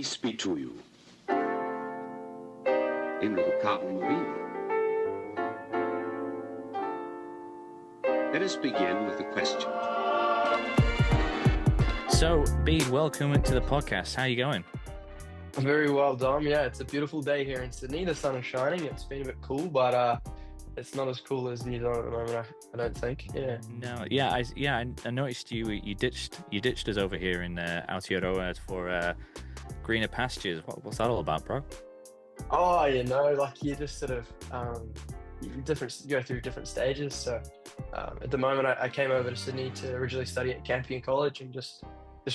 Peace be to you. In little cotton movie. Let us begin with a question. So, Bede, welcome to the podcast. How are you going? Very well, Dom. Yeah, it's a beautiful day here in Sydney. The sun is shining. It's been a bit cool, but it's not as cool as New Zealand at the moment. I don't think. Yeah. No, I noticed you ditched us over here in Aotearoa for greener pastures. What's that all about, bro? Oh, like you just sort of different go through different stages. So at the moment, I came over to Sydney to originally study at Campion College and just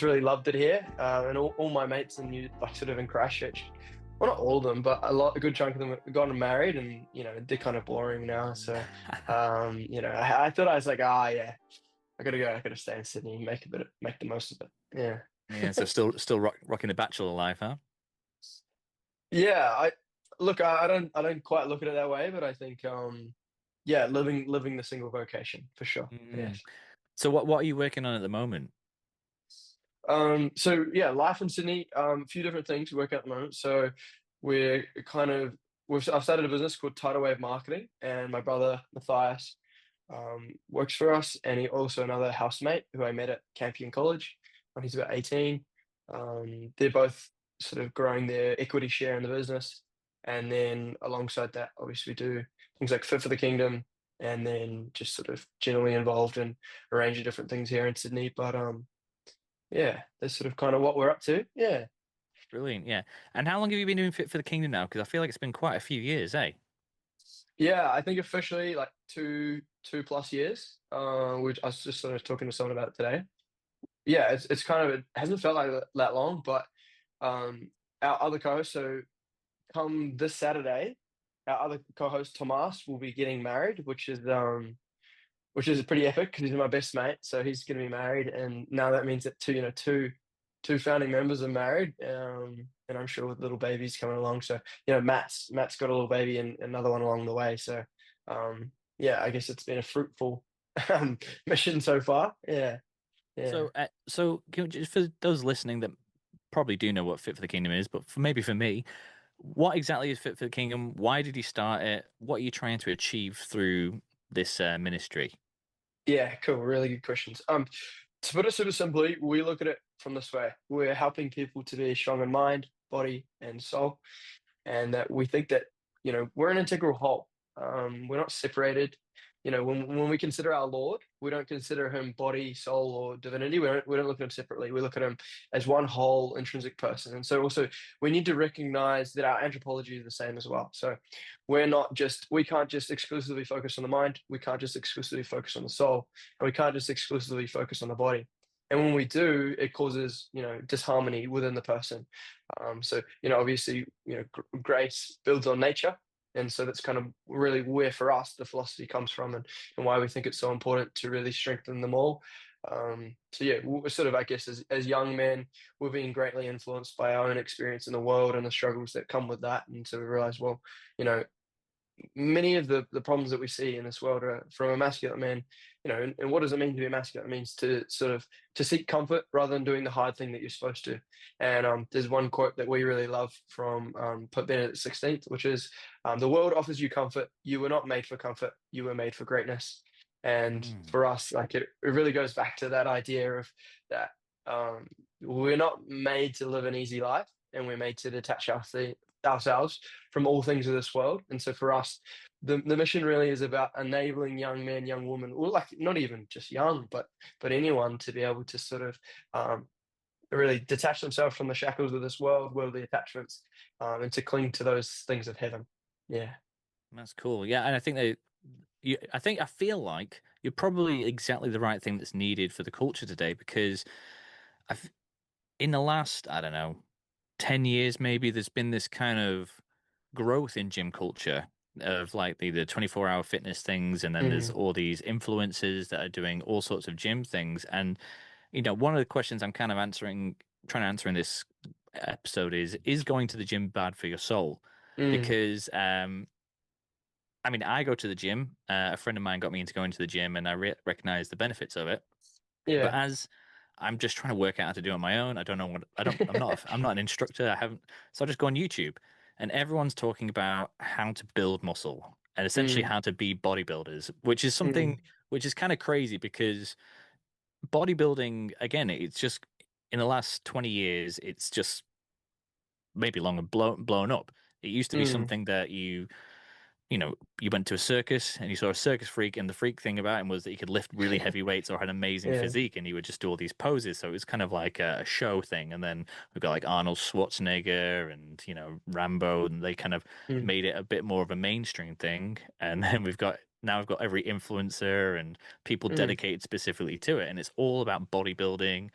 really loved it here. And all my mates and like sort of in Christchurch, well, not all of them, but a good chunk of them have gotten married, and they're kind of boring now. So I thought I was like, yeah, I gotta go. I gotta stay in Sydney and make the most of it. Yeah. Yeah, so still rocking the bachelor life, huh? Yeah, I don't quite look at it that way, but I think yeah, living the single vocation for sure. Mm. Yes. So what are you working on at the moment? So yeah, life in Sydney, a few different things we work at the moment. So we're kind of I've started a business called Tidal Wave Marketing, and my brother Matthias works for us, and he also another housemate who I met at Campion College when he's about 18. They're both sort of growing their equity share in the business. And then alongside that, obviously, we do things like Fit for the Kingdom, and then just sort of generally involved in a range of different things here in Sydney. But yeah, that's sort of kind of what we're up to. Yeah. Brilliant, yeah. And how long have you been doing Fit for the Kingdom now? Because I feel like it's been quite a few years, eh? Yeah, I think officially like two plus years. Which I was just sort of talking to someone about it today. Yeah, it's kind of it hasn't felt like that long, but our other co-host, so come this Saturday, our other co-host Tomas will be getting married, which is pretty epic because he's my best mate. So he's going to be married, and now that means that two founding members are married, and I'm sure with little babies coming along. So Matt's got a little baby and another one along the way. So yeah, I guess it's been a fruitful mission so far. Yeah, yeah. So just for those listening that probably do know what Fit for the Kingdom is, but maybe for me, what exactly is Fit for the Kingdom? Why did you start it? What are you trying to achieve through this ministry? Yeah, cool. Really good questions. To put it super simply, we look at it from this way. We're helping people to be strong in mind, body, and soul, and that we think that we're an integral whole. We're not separated. When we consider our Lord, we don't consider him body, soul, or divinity. We don't look at him separately. We look at him as one whole intrinsic person. And so also we need to recognize that our anthropology is the same as well. So we can't just exclusively focus on the mind. We can't just exclusively focus on the soul, and we can't just exclusively focus on the body. And when we do, it causes, disharmony within the person. So, obviously, grace builds on nature. And so that's kind of really where for us the philosophy comes from, and why we think it's so important to really strengthen them all. So yeah, we're sort of, I guess, as young men, we're being greatly influenced by our own experience in the world and the struggles that come with that. And so we realize, well, many of the problems that we see in this world are from a masculine man, and what does it mean to be masculine? It means to sort of to seek comfort rather than doing the hard thing that you're supposed to. And there's one quote that we really love from Pope Benedict XVI, which is, "The world offers you comfort. You were not made for comfort. You were made for greatness." And Mm. for us, like it really goes back to that idea of that we're not made to live an easy life, and we're made to detach ourselves from all things of this world. And so for us, the mission really is about enabling young men, young women, or like not even just young, but anyone to be able to sort of really detach themselves from the shackles of this world, worldly attachments, and to cling to those things of heaven. Yeah. That's cool. Yeah, and I think I feel like you're probably exactly the right thing that's needed for the culture today because I've in the last, I don't know, 10 years maybe, there's been this kind of growth in gym culture of like the 24-hour fitness things, and then there's Mm, all these influencers that are doing all sorts of gym things. And one of the questions I'm kind of trying to answer in this episode is going to the gym bad for your soul? mm, Because I mean, I go to the gym. A friend of mine got me into going to the gym, and I recognize the benefits of it. But yeah. as I'm just trying to work out how to do it on my own. I don't know what I'm not an instructor. I haven't, so I just go on YouTube, and everyone's talking about how to build muscle and essentially Mm, how to be bodybuilders, which is mm, something which is kind of crazy because bodybuilding, again, it's just in the last 20 years, it's just maybe longer blown up. It used to be mm, something that you know, you went to a circus and you saw a circus freak, and the freak thing about him was that he could lift really heavy weights or had amazing yeah. physique, and he would just do all these poses. So it was kind of like a show thing. And then we've got like Arnold Schwarzenegger and, you know, Rambo, and they kind of Mm, made it a bit more of a mainstream thing. And then we've got every influencer and people mm, dedicated specifically to it. And it's all about bodybuilding,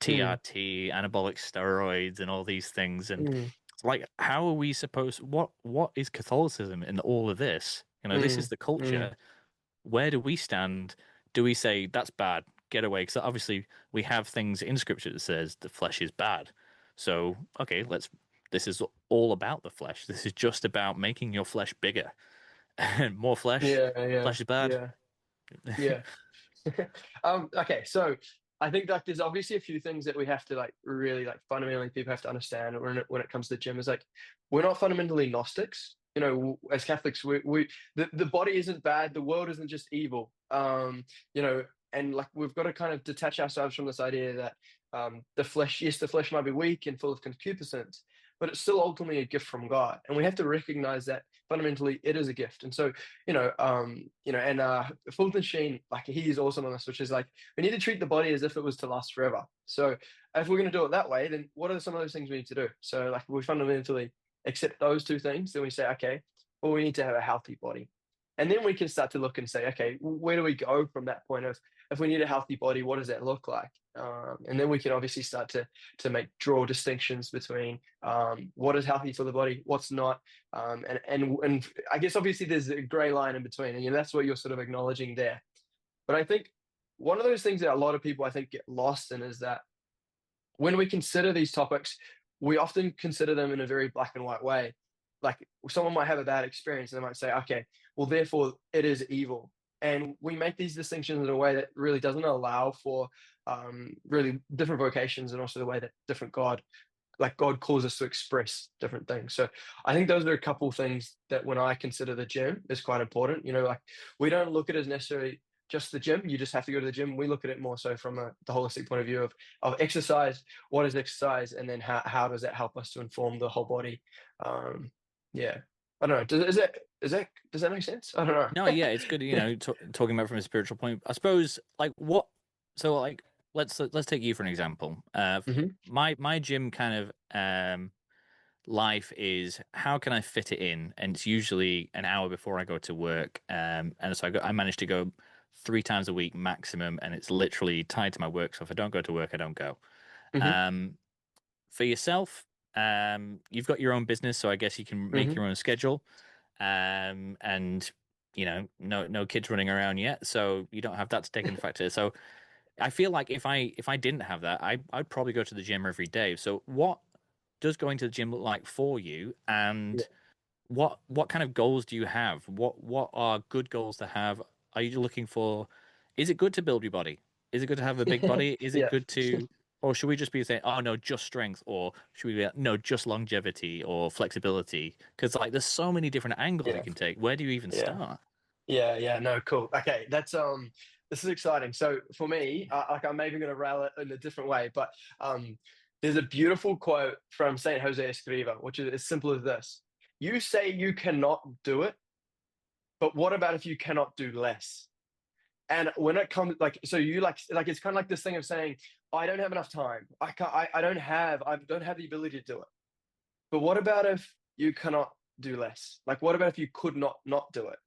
mm, TRT, anabolic steroids, and all these things. And mm, like, how are we supposed, what is Catholicism in all of this? You know, this is mm, the mm. culture. Where do we stand? Do we say that's bad, get away? Because obviously we have things in scripture that says the flesh is bad. So okay, this is all about the flesh. This is just about making your flesh bigger. And more flesh, Yeah, yeah, flesh is bad. yeah, yeah. Okay, so I think like there's obviously a few things that we have to like really like fundamentally people have to understand when it comes to the gym is like we're not fundamentally Gnostics. You know, as Catholics, the body isn't bad, the world isn't just evil. You know, and like we've got to kind of detach ourselves from this idea that the flesh, yes, the flesh might be weak and full of concupiscence, but it's still ultimately a gift from God, and we have to recognize that fundamentally it is a gift. And so and Fulton Sheen, like he is awesome on this, which is like we need to treat the body as if it was to last forever. So if we're going to do it that way, then what are some of those things we need to do? So like we fundamentally accept those two things, then we say, okay, well, we need to have a healthy body. And then we can start to look and say, okay, where do we go from that point of if we need a healthy body, what does that look like? And then we can obviously start to draw distinctions between what is healthy for the body, what's not, and I guess obviously there's a gray line in between, and that's what you're sort of acknowledging there. But I think one of those things that a lot of people I think get lost in is that when we consider these topics, we often consider them in a very black and white way. Like someone might have a bad experience and they might say, okay, well, therefore it is evil. And we make these distinctions in a way that really doesn't allow for really different vocations and also the way that God calls us to express different things. So I think those are a couple things that when I consider the gym is quite important. You know, like we don't look at it as necessarily just the gym. You just have to go to the gym. We look at it more so from the holistic point of view of exercise. What is exercise, and then how does that help us to inform the whole body? Yeah, I don't know. Does that make sense? I don't No, know. yeah, it's good, you know, talking about from a spiritual point. I suppose, like, so like, let's take you for an example. Hmm. My gym kind of life is how can I fit it in, and it's usually an hour before I go to work. And so I manage to go 3 times a week maximum, and it's literally tied to my work. So if I don't go to work, I don't go. Hmm. Um, for yourself, you've got your own business, so I guess you can make Hmm. your own schedule. And you know, no kids running around yet, so you don't have that to take into factor. So I feel like if I didn't have that, I'd probably go to the gym every day. So what does going to the gym look like for you? Yeah. And what kind of goals do you have? What are good goals to have? Are you looking for? Is it good to build your body? Is it good to have a big body? Is it Yeah. good to, or should we just be saying, oh no, just strength, or should we be like, no, just longevity or flexibility? Because like there's so many different angles you Yeah. can take. Where do you even Yeah. start? Yeah, yeah, no, cool. Okay, this is exciting. So for me, like I'm maybe going to rail it in a different way, but um, there's a beautiful quote from Saint Jose Escriva, which is as simple as this: "You say you cannot do it, but what about if you cannot do less?" And when it comes so you like it's kind of like this thing of saying, "I don't have enough time. I can't. I don't have the ability to do it." But what about if you cannot do less? Like, what about if you could not do it?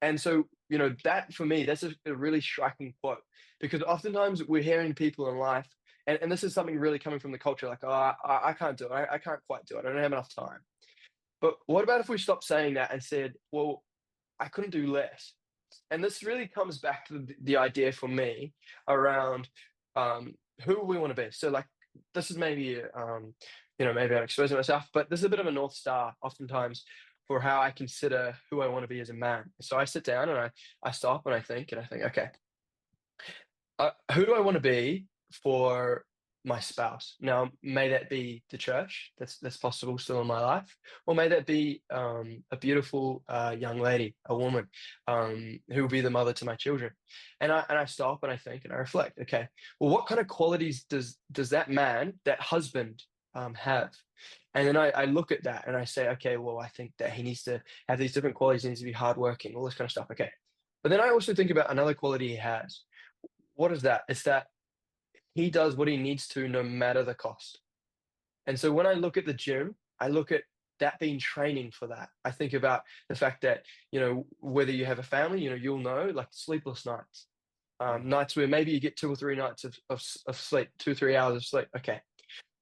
And so, that for me, that's a really striking quote because oftentimes we're hearing people in life, and this is something really coming from the culture, like, oh, I can't do it. I can't quite do it. I don't have enough time. But what about if we stopped saying that and said, well, I couldn't do less? And this really comes back to the idea for me around who we want to be. So, like, this is maybe, maybe I'm exposing myself, but this is a bit of a North Star oftentimes for how I consider who I want to be as a man. So I sit down and I stop and I think, okay, who do I want to be for my spouse. Now, may that be the church that's possible still in my life, or may that be a beautiful young lady, a woman, who will be the mother to my children. And I stop and I think and I reflect. Okay, well, what kind of qualities does that man, that husband, have? And then I look at that and I say, okay, well, I think that he needs to have these different qualities. He needs to be hardworking, all this kind of stuff. Okay, but then I also think about another quality he has. What is that? It's that he does what he needs to no matter the cost. And so when I look at the gym, I look at that being training for that. I think about the fact that, whether you have a family, you'll know, like sleepless nights, nights where maybe you get 2 or 3 nights of sleep, 2, 3 hours of sleep. Okay.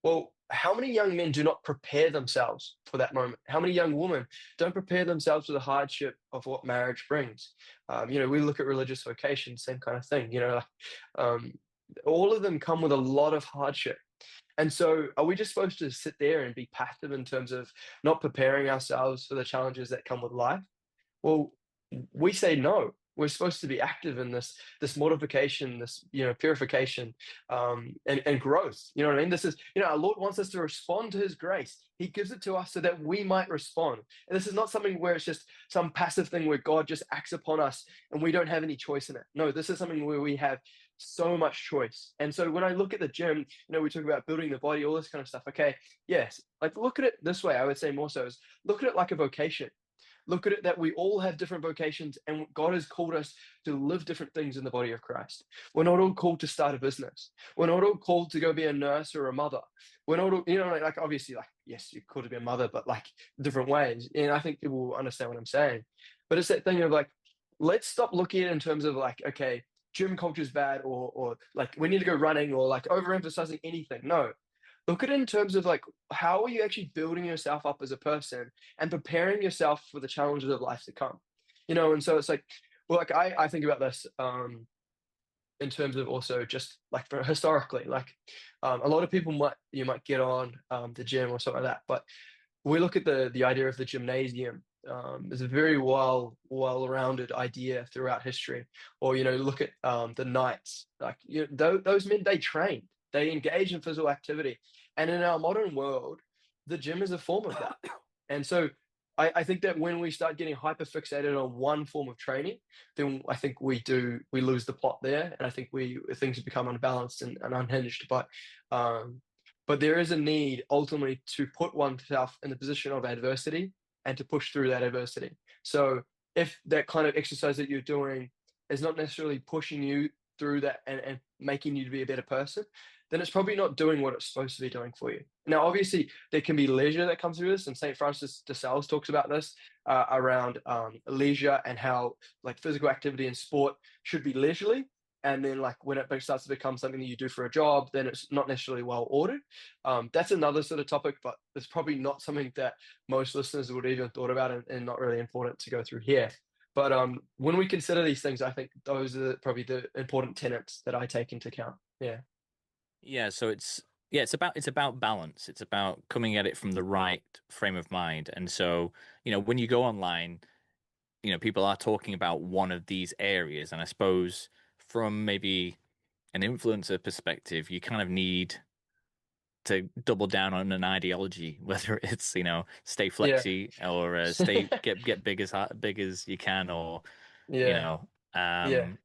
Well, how many young men do not prepare themselves for that moment? How many young women don't prepare themselves for the hardship of what marriage brings? We look at religious vocations, same kind of thing. All of them come with a lot of hardship. And so, are we just supposed to sit there and be passive in terms of not preparing ourselves for the challenges that come with life? Well, we say no. We're supposed to be active in this mortification, this purification, and growth. You know what I mean? This is our Lord wants us to respond to His grace. He gives it to us so that we might respond. And this is not something where it's just some passive thing where God just acts upon us and we don't have any choice in it. No, this is something where we have so much choice. And so when I look at the gym, we talk about building the body, all this kind of stuff. Okay, yes, like look at it this way. I would say more so is look at it like a vocation. Look at it that we all have different vocations and God has called us to live different things in the body of Christ. We're not all called to start a business. We're not all called to go be a nurse or a mother. We're not all, like obviously, like, yes, you're called to be a mother, but like different ways. And I think people will understand what I'm saying. But it's that thing of like, let's stop looking at it in terms of like, okay, gym culture is bad or like we need to go running or like overemphasizing anything. No, look at it in terms of like how are you actually building yourself up as a person and preparing yourself for the challenges of life to come. And so it's like, well, like I think about this in terms of also just like for historically, like a lot of people might get on the gym or something like that, but we look at the idea of the gymnasium. It's a very well-rounded idea throughout history. Or look at the knights. Like those men, they trained, they engage in physical activity, and in our modern world, the gym is a form of that. And so I think that when we start getting hyper fixated on one form of training, then I think we lose the plot there, and I think things become unbalanced and unhinged. But there is a need ultimately to put oneself in the position of adversity and to push through that adversity. So if that kind of exercise that you're doing is not necessarily pushing you through that and making you to be a better person, then it's probably not doing what it's supposed to be doing for you. Now, obviously, there can be leisure that comes through this, and St. Francis de Sales talks about this around leisure and how like physical activity and sport should be leisurely. And then like when it starts to become something that you do for a job, then it's not necessarily well ordered. That's another sort of topic, but it's probably not something that most listeners would even thought about and not really important to go through here. But when we consider these things, I think those are probably the important tenets that I take into account. Yeah. Yeah, so it's about balance. It's about coming at it from the right frame of mind. And so, when you go online, people are talking about one of these areas, and I suppose from maybe an influencer perspective, you kind of need to double down on an ideology, whether it's, stay Yeah. flexy or stay get big as you can, or you Yeah. know, Yeah.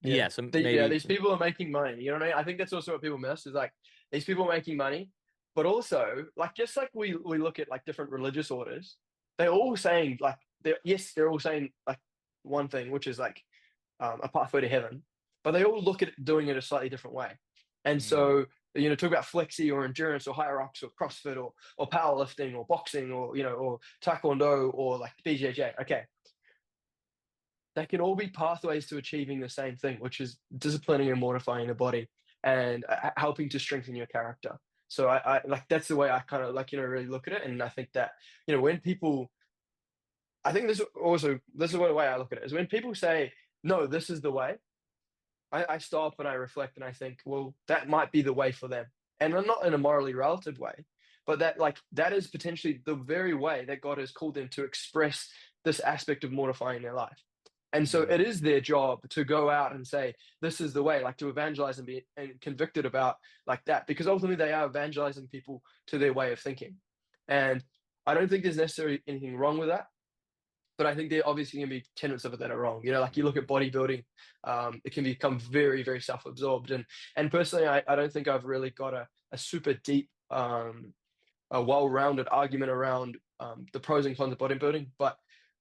Yeah. yeah, so maybe. These people are making money. You know what I mean? I think that's also what people miss is like these people are making money, but also like just like we look at like different religious orders, they're all saying like they're all saying like one thing, which is like a pathway to heaven, but they all look at doing it a slightly different way. And Hmm. so talk about flexi or endurance or high rocks or CrossFit or powerlifting or boxing or or taekwondo or like BJJ. Okay, they can all be pathways to achieving the same thing, which is disciplining and mortifying the body and helping to strengthen your character. So I like that's the way I kind of like really look at it, and I think that when people, I think this is the way I look at it is when people say no, this is the way. I stop and I reflect and I think, well, that might be the way for them, and I'm not in a morally relative way, but that is potentially the very way that God has called them to express this aspect of mortifying their life. And so it is their job to go out and say, this is the way, like to evangelize and be convicted about like that, because ultimately they are evangelizing people to their way of thinking. And I don't think there's necessarily anything wrong with that. But I think there obviously going to be tenets of it that are wrong. You know, like you look at bodybuilding, it can become very, very self-absorbed. And personally, I don't think I've really got a super deep, a well-rounded argument around the pros and cons of bodybuilding. But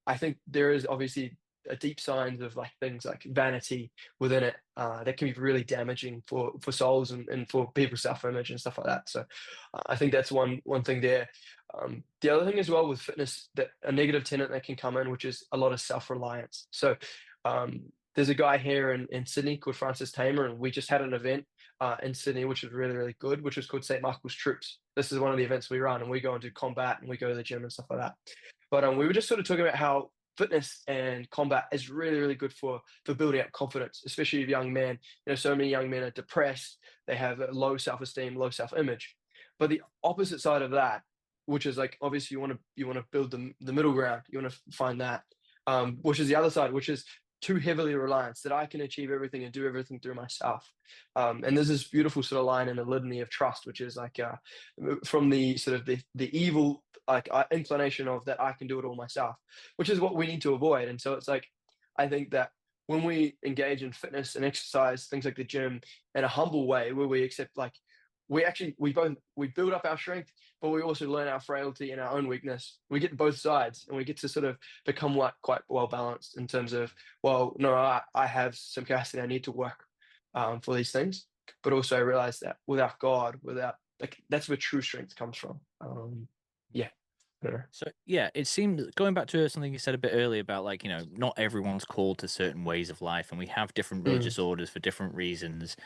I think there is obviously a deep signs of like things like vanity within it that can be really damaging for souls and for people's self-image and stuff like that. So I think that's one thing there. The other thing as well with fitness, that a negative tenet that can come in, which is a lot of self-reliance. So there's a guy here in Sydney called Francis Tamer, and we just had an event in Sydney, which was really, really good, which was called St. Michael's Troops. This is one of the events we run, and we go and do combat, and we go to the gym and stuff like that. But we were just sort of talking about how fitness and combat is really, really good for building up confidence, especially of young men. You know, so many young men are depressed, they have a low self-esteem, low self-image. But the opposite side of that, which is like obviously you want to build the middle ground, you want to find that, which is the other side, which is too heavily reliance, that I can achieve everything and do everything through myself. And there's this beautiful sort of line in the litany of trust, which is like from the sort of the evil like inclination of that I can do it all myself, which is what we need to avoid. And so it's like, I think that when we engage in fitness and exercise, things like the gym, in a humble way, where we accept like we build up our strength, but we also learn our frailty and our own weakness. We get both sides, and we get to sort of become quite well balanced in terms of, well, no, I have some capacity, I need to work for these things, but also I realize that without God, like that's where true strength comes from. Yeah. So yeah, it seems, going back to something you said a bit earlier about like, you know, not everyone's called to certain ways of life, and we have different religious orders for different reasons.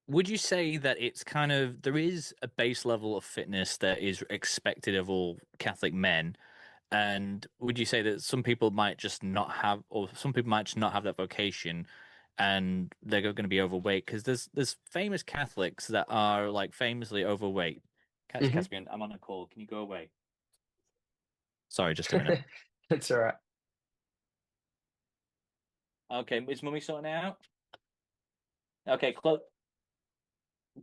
Would you say that it's kind of, there is a base level of fitness that is expected of all Catholic men? And would you say that some people might just not have, or some people might just not have that vocation, and they're going to be overweight? Because there's famous Catholics that are like famously overweight. Caspian, I'm on a call. Can you go away? Sorry, just a minute. It's all right. Okay, is Mummy sorting it out? Okay, close.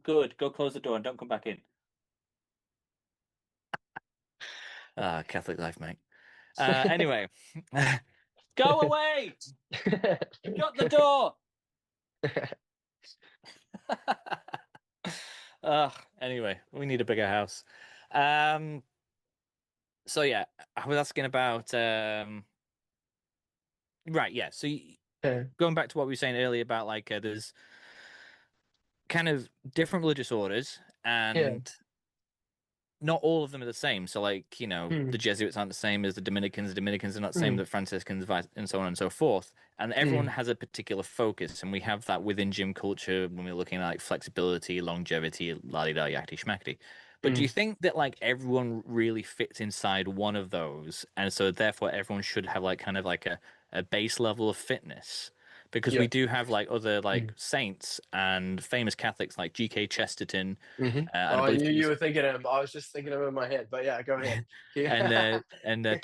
Good. Go close the door and don't come back in. Ah, Catholic life, mate. Anyway, go away. Shut the door. Anyway, we need a bigger house. So yeah, I was asking about right, yeah. So going back to what we were saying earlier about like there's kind of different religious orders, Yeah. and not all of them are the same. So like, you know, the Jesuits aren't the same as the Dominicans are not the same as the Franciscans, and so on and so forth. And everyone has a particular focus, and we have that within gym culture when we're looking at like flexibility, longevity, la-di-da, yakety schmackety. But do you think that like everyone really fits inside one of those, and so therefore everyone should have like kind of like a base level of fitness? Because we Yeah. do have like other like saints and famous Catholics like G.K. Chesterton, and I Oh, believe you were thinking of him. I was just thinking of him in my head, but yeah, go ahead. Yeah. and I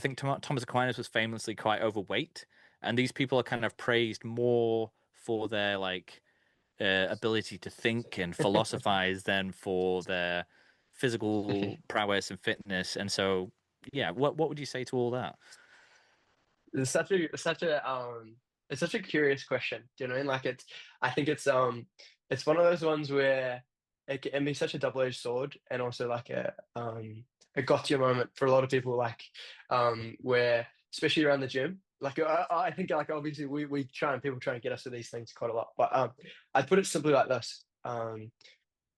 think Thomas Aquinas was famously quite overweight, and these people are kind of praised more for their like ability to think and philosophize than for their physical prowess and fitness. And so, yeah, what would you say to all that? It's such a curious question. Do you know what I mean? Like I think it's one of those ones where it can be such a double-edged sword, and also like a gotcha moment for a lot of people, like where especially around the gym. Like I think like obviously we try, and people try and get us to these things quite a lot. But I'd put it simply like this.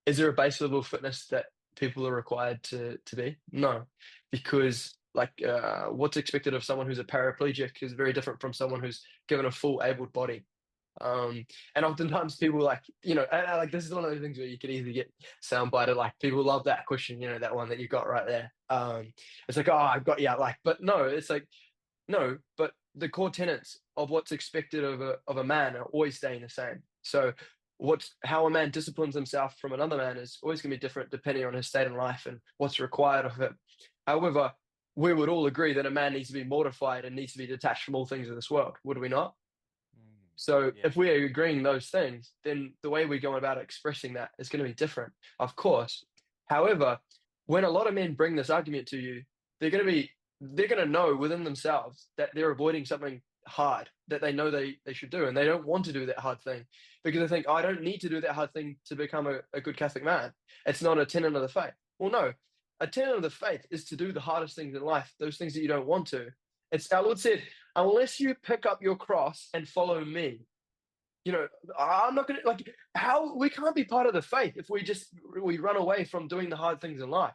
Is there a base level of fitness that people are required to be? No, because like what's expected of someone who's a paraplegic is very different from someone who's given a full abled body. And oftentimes people like, you know, like this is one of those things where you could easily get soundbited. Like people love that question, you know, that one that you got right there. It's like, oh, I've got, yeah, like, but no, it's like, no, but the core tenets of what's expected of a man are always staying the same. So how a man disciplines himself from another man is always going to be different depending on his state in life and what's required of him. However, we would all agree that a man needs to be mortified and needs to be detached from all things of this world, would we not? So Yeah. if we are agreeing those things, then the way we go about expressing that is going to be different, of course. However, when a lot of men bring this argument to you, they're going to know within themselves that they're avoiding something hard that they know they should do, and they don't want to do that hard thing because they think, oh, I don't need to do that hard thing to become a good Catholic man. It's not a tenet of the faith. Well, no, a tenet of the faith is to do the hardest things in life, those things that you don't want to. It's our Lord said, unless you pick up your cross and follow me, I'm not going to like how we can't be part of the faith if we run away from doing the hard things in life.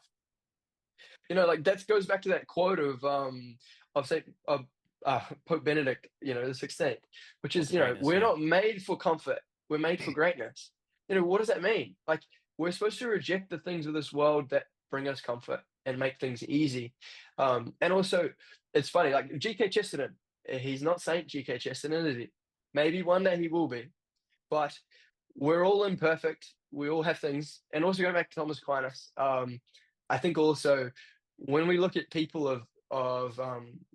Like that goes back to that quote of Saint Pope Benedict, the 16th, which is, we're not made for comfort, we're made for greatness. What does that mean? Like we're supposed to reject the things of this world that bring us comfort and make things easy. And also, it's funny, like G.K. Chesterton, he's not Saint G.K. Chesterton, is he? Maybe one day he will be, but we're all imperfect. We all have things. And also going back to Thomas Aquinas, I think also when we look at people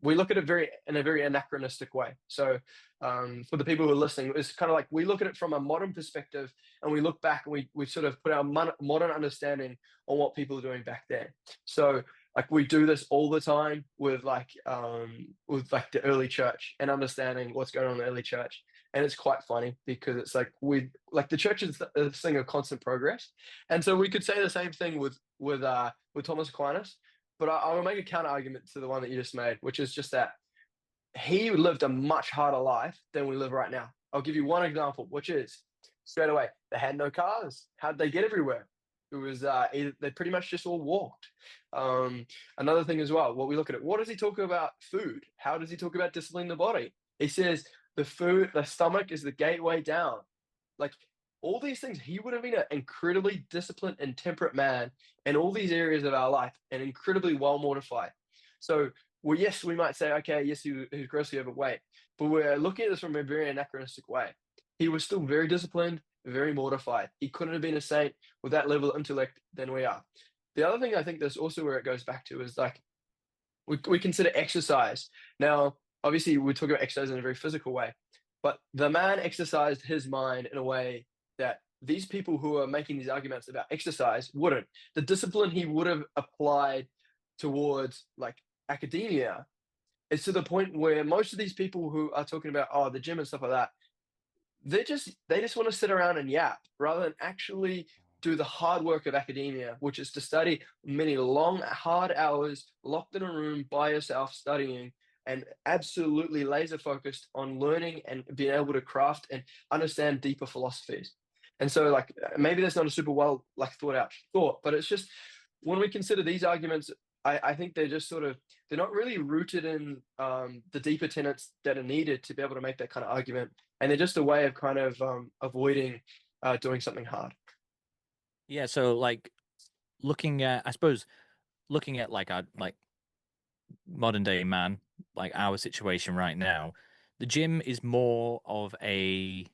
we look at it in a very anachronistic way. So for the people who are listening, it's kind of like we look at it from a modern perspective and we look back and we sort of put our modern understanding on what people are doing back then. So like we do this all the time with like the early church and understanding what's going on in the early church. And it's quite funny because it's like the church is a thing of constant progress. And so we could say the same thing with Thomas Aquinas, but I will make a counter argument to the one that you just made, which is just that he lived a much harder life than we live right now. I'll give you one example, which is straight away, they had no cars. How'd they get everywhere? It was they pretty much just all walked. Another thing as well, what we look at it, what does he talk about food? How does he talk about disciplining the body? He says the stomach is the gateway down. Like all these things, he would have been an incredibly disciplined and temperate man in all these areas of our life and incredibly well mortified. So, well, yes, we might say, okay, yes, he was grossly overweight, but we're looking at this from a very anachronistic way. He was still very disciplined, very mortified. He couldn't have been a saint with that level of intellect than we are. The other thing I think that's also where it goes back to is like we consider exercise. Now, obviously, we talk about exercise in a very physical way, but the man exercised his mind in a way that these people who are making these arguments about exercise wouldn't. The discipline he would have applied towards like academia is to the point where most of these people who are talking about the gym and stuff like that, they just want to sit around and yap rather than actually do the hard work of academia, which is to study many long, hard hours, locked in a room by yourself studying, and absolutely laser focused on learning and being able to craft and understand deeper philosophies. And so like maybe that's not a super well like thought out thought, but it's just when we consider these arguments, I think they're just they're not really rooted in the deeper tenets that are needed to be able to make that kind of argument. And they're just a way of kind of avoiding doing something hard. Yeah, so like looking at like our like modern day man, like our situation right now, the gym is more of a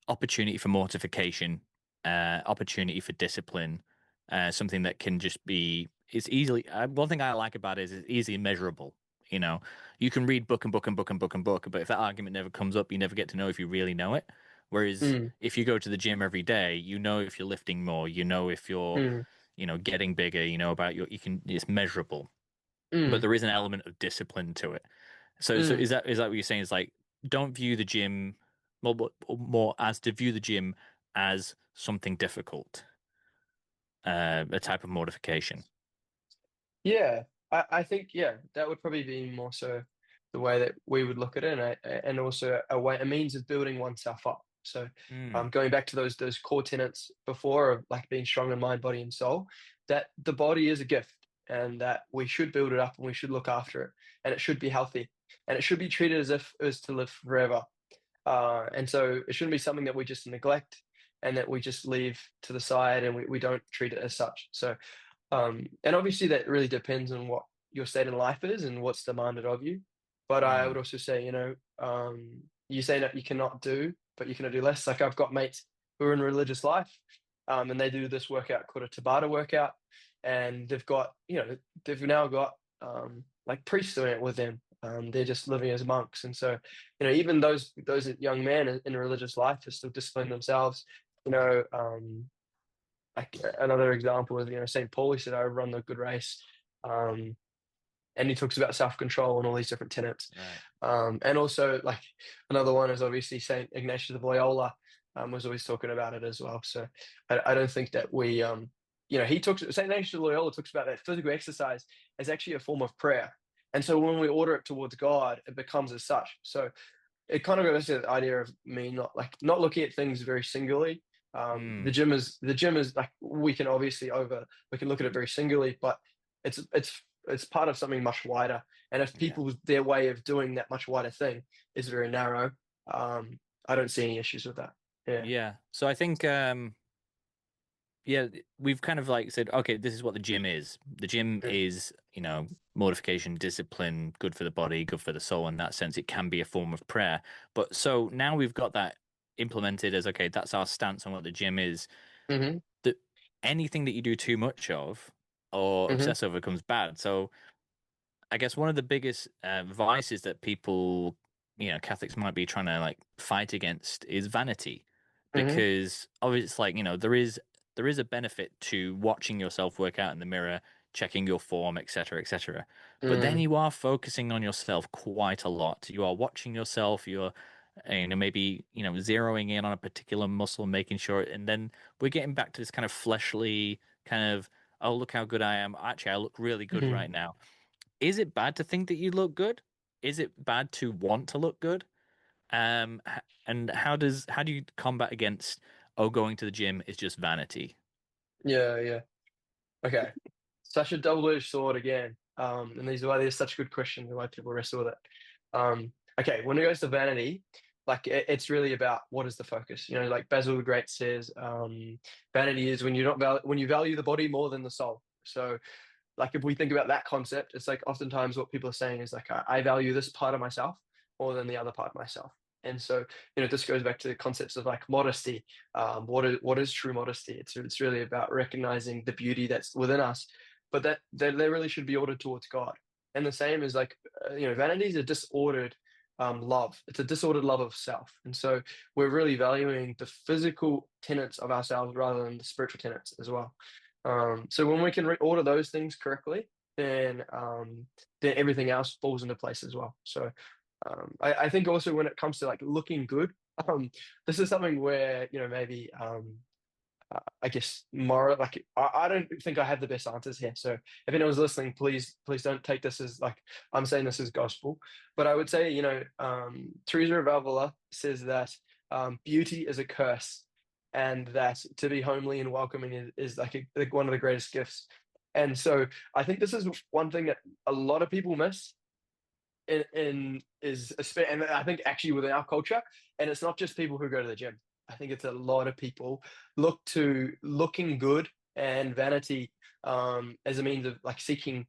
opportunity for mortification, opportunity for discipline, something that can just be it's easily one thing I like about it is it's easily measurable. You can read book and book and book and book and book, but if that argument never comes up, you never get to know if you really know it. Whereas Mm, if you go to the gym every day, you know if you're lifting more, you know if you're, mm, getting bigger, you know about it's measurable. But mm, there is an element of discipline to it. So mm. is that what you're saying? Is like don't view the gym more as to view the gym as something difficult, a type of mortification. Yeah, I think that would probably be more so the way that we would look at it, and also a means of building oneself up. So, Mm. going back to those core tenets before of like being strong in mind, body, and soul, that the body is a gift, and that we should build it up and we should look after it, and it should be healthy, and it should be treated as if it was to live forever. And so it shouldn't be something that we just neglect and that we just leave to the side and we don't treat it as such. So and obviously that really depends on what your state in life is and what's demanded of you. But I would Mm. also say, you say that you cannot do, but you cannot do less. Like I've got mates who are in religious life, and they do this workout called a Tabata workout, and they've now got like priests doing it with them. They're just living as monks, and so even those young men in religious life are still disciplining themselves. Like another example is Saint Paul. He said, "I run the good race," um, and he talks about self-control and all these different tenets. Right. And also, like another one is obviously Saint Ignatius of Loyola was always talking about it as well. So I don't think that we Saint Ignatius of Loyola talks about that physical exercise as actually a form of prayer. And so when we order it towards God, it becomes as such. So it kind of goes to the idea of me not looking at things very singularly. The Mm, gym is like we can look at it very singularly, but it's part of something much wider. And if yeah. their way of doing that much wider thing is very narrow, I don't see any issues with that. Yeah. Yeah. So I think yeah, we've kind of like said, okay, this is what the gym is. The gym Mm. is, mortification, discipline, good for the body, good for the soul. In that sense, it can be a form of prayer. But so now we've got that implemented as okay, that's our stance on what the gym is. Mm-hmm. That anything that you do too much of or Mm-hmm. obsess over becomes bad. So I guess one of the biggest vices that people, Catholics might be trying to like fight against is vanity, Mm-hmm. because obviously, it's like there is a benefit to watching yourself work out in the mirror, checking your form, etc., etc. But then Mm. you are focusing on yourself quite a lot. You are watching yourself. You're maybe zeroing in on a particular muscle, making sure, and then we're getting back to this kind of fleshly kind of, oh, look how good I am. Actually, I look really good Mm. right now. Is it bad to think that you look good? Is it bad to want to look good? And how do you combat against, oh, going to the gym is just vanity? Yeah, yeah. Okay. Such a double-edged sword again. And these are why there's such good questions and why people wrestle with it. Okay, when it goes to vanity, like it's really about what is the focus. Like Basil the Great says, vanity is when when you value the body more than the soul. So, like if we think about that concept, it's like oftentimes what people are saying is like I value this part of myself more than the other part of myself. And so, this goes back to the concepts of like modesty. What is true modesty? It's really about recognizing the beauty that's within us, but that really should be ordered towards God. And the same is like vanity is a disordered love. It's a disordered love of self, and so we're really valuing the physical tenets of ourselves rather than the spiritual tenets as well. So when we can reorder those things correctly, then everything else falls into place as well. So I think also when it comes to like looking good, um, this is something where maybe I guess moral. Like I don't think I have the best answers here. So if anyone's listening, please don't take this as like I'm saying this as gospel. But I would say Teresa of Avila says that beauty is a curse, and that to be homely and welcoming is like one of the greatest gifts. And so I think this is one thing that a lot of people miss and I think actually within our culture, and it's not just people who go to the gym. I think it's a lot of people look to looking good and vanity as a means of like seeking.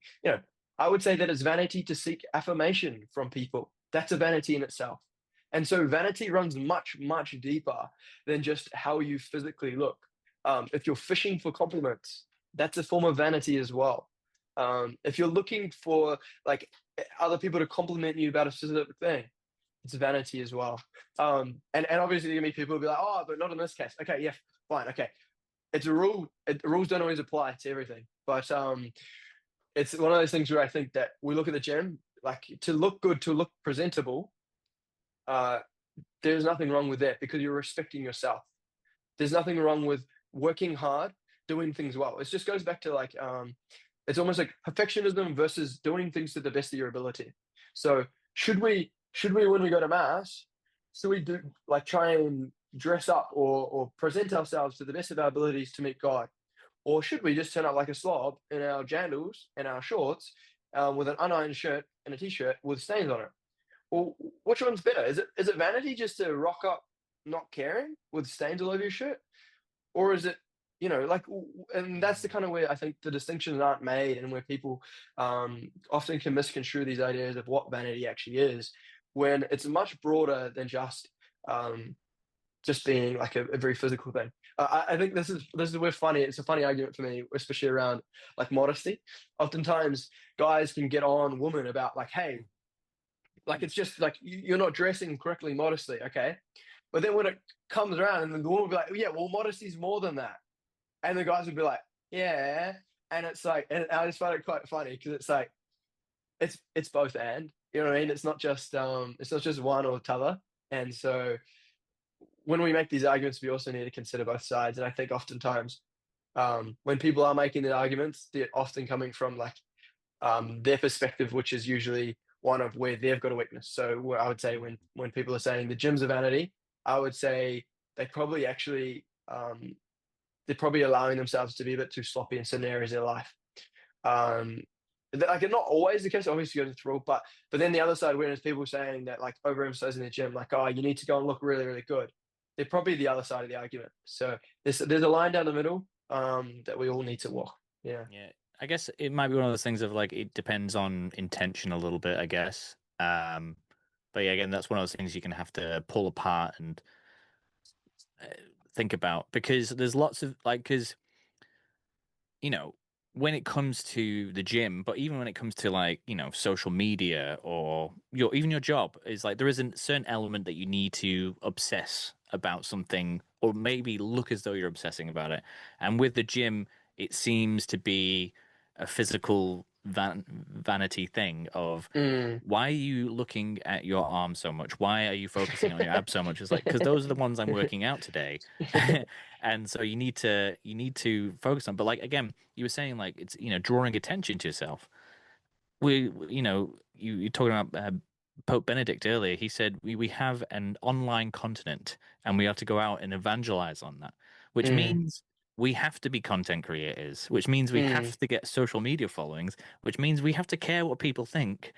I would say that it's vanity to seek affirmation from people. That's a vanity in itself. And so vanity runs much, much deeper than just how you physically look. If you're fishing for compliments, that's a form of vanity as well. If you're looking for like other people to compliment you about a specific thing, it's vanity as well. And obviously there gonna be people who be like, oh, but not in this case. Okay, yeah, fine, okay. It's a rule. Rules don't always apply to everything, but it's one of those things where I think that we look at the gym, like to look good, to look presentable. Uh, there's nothing wrong with that because you're respecting yourself. There's nothing wrong with working hard, doing things well. It just goes back to like it's almost like perfectionism versus doing things to the best of your ability. So should we when we go to mass, should we do like try and dress up or present ourselves to the best of our abilities to meet God? Or should we just turn up like a slob in our jandals and our shorts with an unironed shirt and a t-shirt with stains on it? Well, which one's better? Is it vanity just to rock up not caring with stains all over your shirt? Or is it like, and that's the kind of where I think the distinctions aren't made and where people often can misconstrue these ideas of what vanity actually is when it's much broader than just um, just being like a very physical thing. I think this is where funny. It's a funny argument for me, especially around like modesty. Oftentimes, guys can get on women about like, hey, like it's just like you're not dressing correctly modestly, okay? But then when it comes around, and the woman will be like, yeah, well, modesty's more than that, and the guys would be like, yeah, and it's like, and I just find it quite funny because it's like it's both and, you know what I mean? It's not just one or t'other, and so when we make these arguments, we also need to consider both sides. And I think oftentimes, when people are making the arguments, they're often coming from like their perspective, which is usually one of where they've got a weakness. So I would say when people are saying the gym's a vanity, I would say they probably actually they're probably allowing themselves to be a bit too sloppy in certain areas of their life. Um, like it's not always the case, obviously you go through, but then the other side, when there's people saying that like overemphasizing the gym, like oh you need to go and look really really good, they're probably the other side of the argument. So there's a line down the middle that we all need to walk. Yeah. Yeah, I guess it might be one of those things of like it depends on intention a little bit, I guess. But yeah, again, that's one of those things you can have to pull apart and uh, think about because there's lots of like because you know, when it comes to the gym, but even when it comes to like, social media or even your job, is like there is a certain element that you need to obsess about something or maybe look as though you're obsessing about it. And with the gym, it seems to be a physical vanity thing of Mm. why are you looking at your arm so much? Why are you focusing on your abs so much? It's like because those are the ones I'm working out today. And so you need to focus on. But like again, you were saying like it's drawing attention to yourself. You're talking about Pope Benedict earlier. He said we have an online continent and we have to go out and evangelize on that, which Mm. means we have to be content creators, which means we Mm. have to get social media followings, which means we have to care what people think.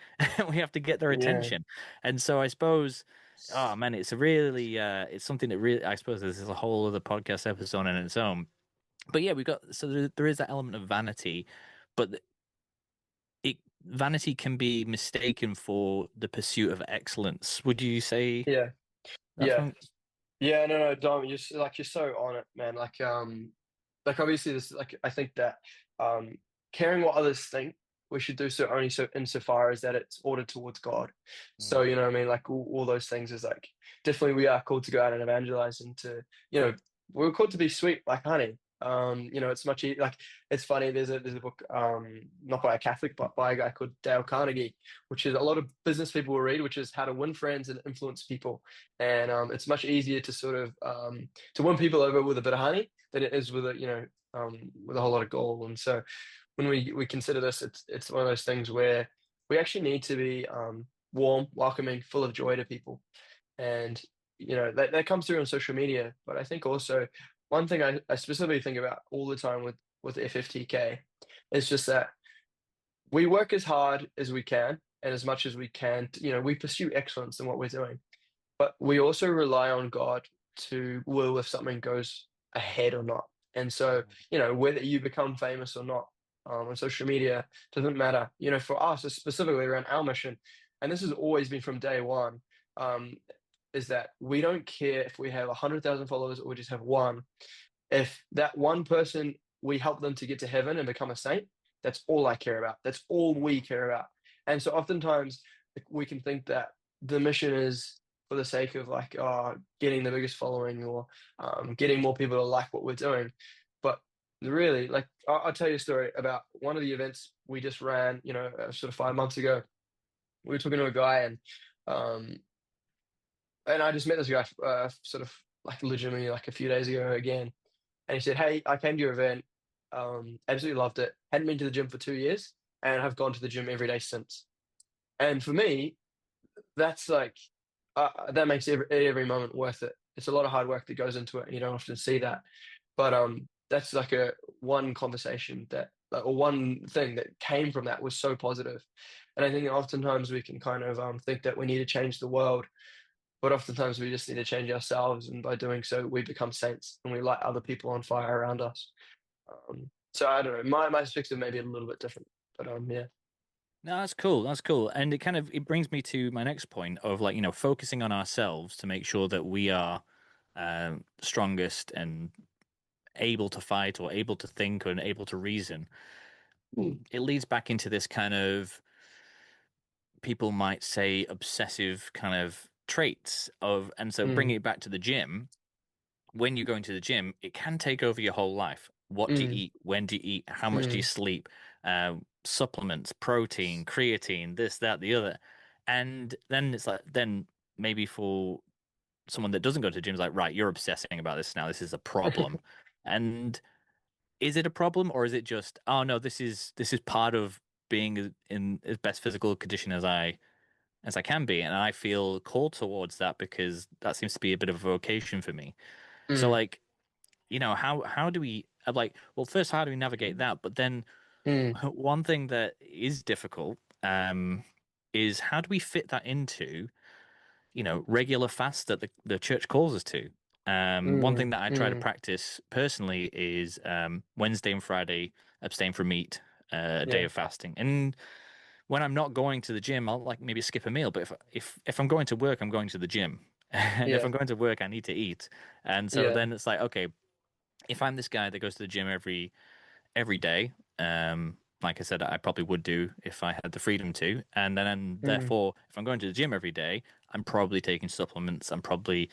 We have to get their Yeah. attention. And so I suppose, oh man, it's a really it's something that really I suppose this is a whole other podcast episode in its own. But yeah, there is that element of vanity, but it vanity can be mistaken for the pursuit of excellence. Would you say Yeah. that's Yeah. wrong? Yeah, no, no, Dom, you're so on it, man. Like obviously this like I think that um caring what others think, we should do so only so insofar as that it's ordered towards God. So Mm. you know what I mean, like all those things is like definitely we are called to go out and evangelize and to, you know, we're called to be sweet like honey. It's much like it's funny, there's a book not by a Catholic but by a guy called Dale Carnegie, which is a lot of business people will read, which is how to win friends and influence people. And it's much easier to sort of to win people over with a bit of honey than it is with with a whole lot of gold. And so when we consider this, it's one of those things where we actually need to be warm, welcoming, full of joy to people. And that comes through on social media. But I think also one thing I specifically think about all the time with FFTK is just that we work as hard as we can and as much as we can. We pursue excellence in what we're doing, but we also rely on God to will if something goes ahead or not. And so, whether you become famous or not on social media doesn't matter. For us, specifically around our mission, and this has always been from day one, um, is that we don't care if we have 100,000 followers or we just have one. If that one person, we help them to get to heaven and become a saint, that's all I care about. That's all we care about. And so oftentimes we can think that the mission is for the sake of like getting the biggest following or getting more people to like what we're doing. But really, like I'll tell you a story about one of the events we just ran, sort of 5 months ago. We were talking to a guy um, and I just met this guy sort of like legitimately like a few days ago again. And he said, "Hey, I came to your event, absolutely loved it. Hadn't been to the gym for 2 years, and have gone to the gym every day since." And for me, that's like that makes every moment worth it. It's a lot of hard work that goes into it, and you don't often see that. But that's like a one conversation that, or one thing that came from that was so positive. And I think oftentimes we can kind of think that we need to change the world, but oftentimes we just need to change ourselves, and by doing so, we become saints and we light other people on fire around us. So I don't know. My perspective may be a little bit different, but yeah. No, that's cool. That's cool. And it brings me to my next point of like, focusing on ourselves to make sure that we are strongest and able to fight or able to think and able to reason, it leads back into this kind of, people might say, obsessive kind of traits of, and so Mm, bringing it back to the gym, when you're going to the gym, it can take over your whole life. What do you mm, eat? When do you eat? How much do you mm, sleep? Supplements, protein, creatine, this, that, the other. And then it's like, then maybe for someone that doesn't go to the gym, is like, right, you're obsessing about this now. This is a problem. And is it a problem, or is it just, oh no, this is part of being in as best physical condition as I can be, and I feel called towards that because that seems to be a bit of a vocation for me. So mm, like, how do we, like, well, first, how do we navigate that? But then mm, one thing that is difficult, is how do we fit that into, regular fasts that the church calls us to. One thing mm, that I try to mm, practice personally is, Wednesday and Friday abstain from meat, a day yeah. of fasting. And when I'm not going to the gym, I'll like maybe skip a meal. But if I'm going to work, I'm going to the gym. And if Yeah. I'm going to work, I need to eat. And so Yeah. then it's like, okay, if I'm this guy that goes to the gym every day, like I said, I probably would do if I had the freedom to. And then Mm, therefore, if I'm going to the gym every day, I'm probably taking supplements. I'm probably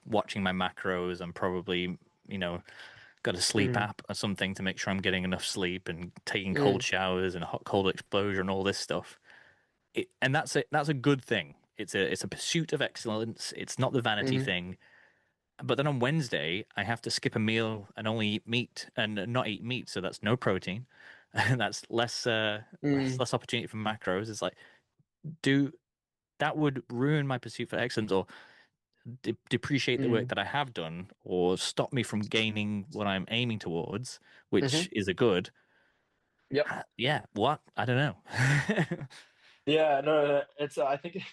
watching my macros. I'm probably, you know, got a sleep mm, app or something to make sure I'm getting enough sleep and taking cold mm, showers and hot cold exposure and all this stuff. And that's a good thing. It's a pursuit of excellence. It's not the vanity mm, thing. But then on Wednesday, I have to skip a meal and only eat meat and not eat meat, so that's no protein, and that's mm, less opportunity for macros. It's like, do that would ruin my pursuit for excellence, or depreciate the work mm, that I have done, or stop me from gaining what I'm aiming towards, mm-hmm. which is a good. Yep. Yeah, what? I don't know. Yeah, no, it's I think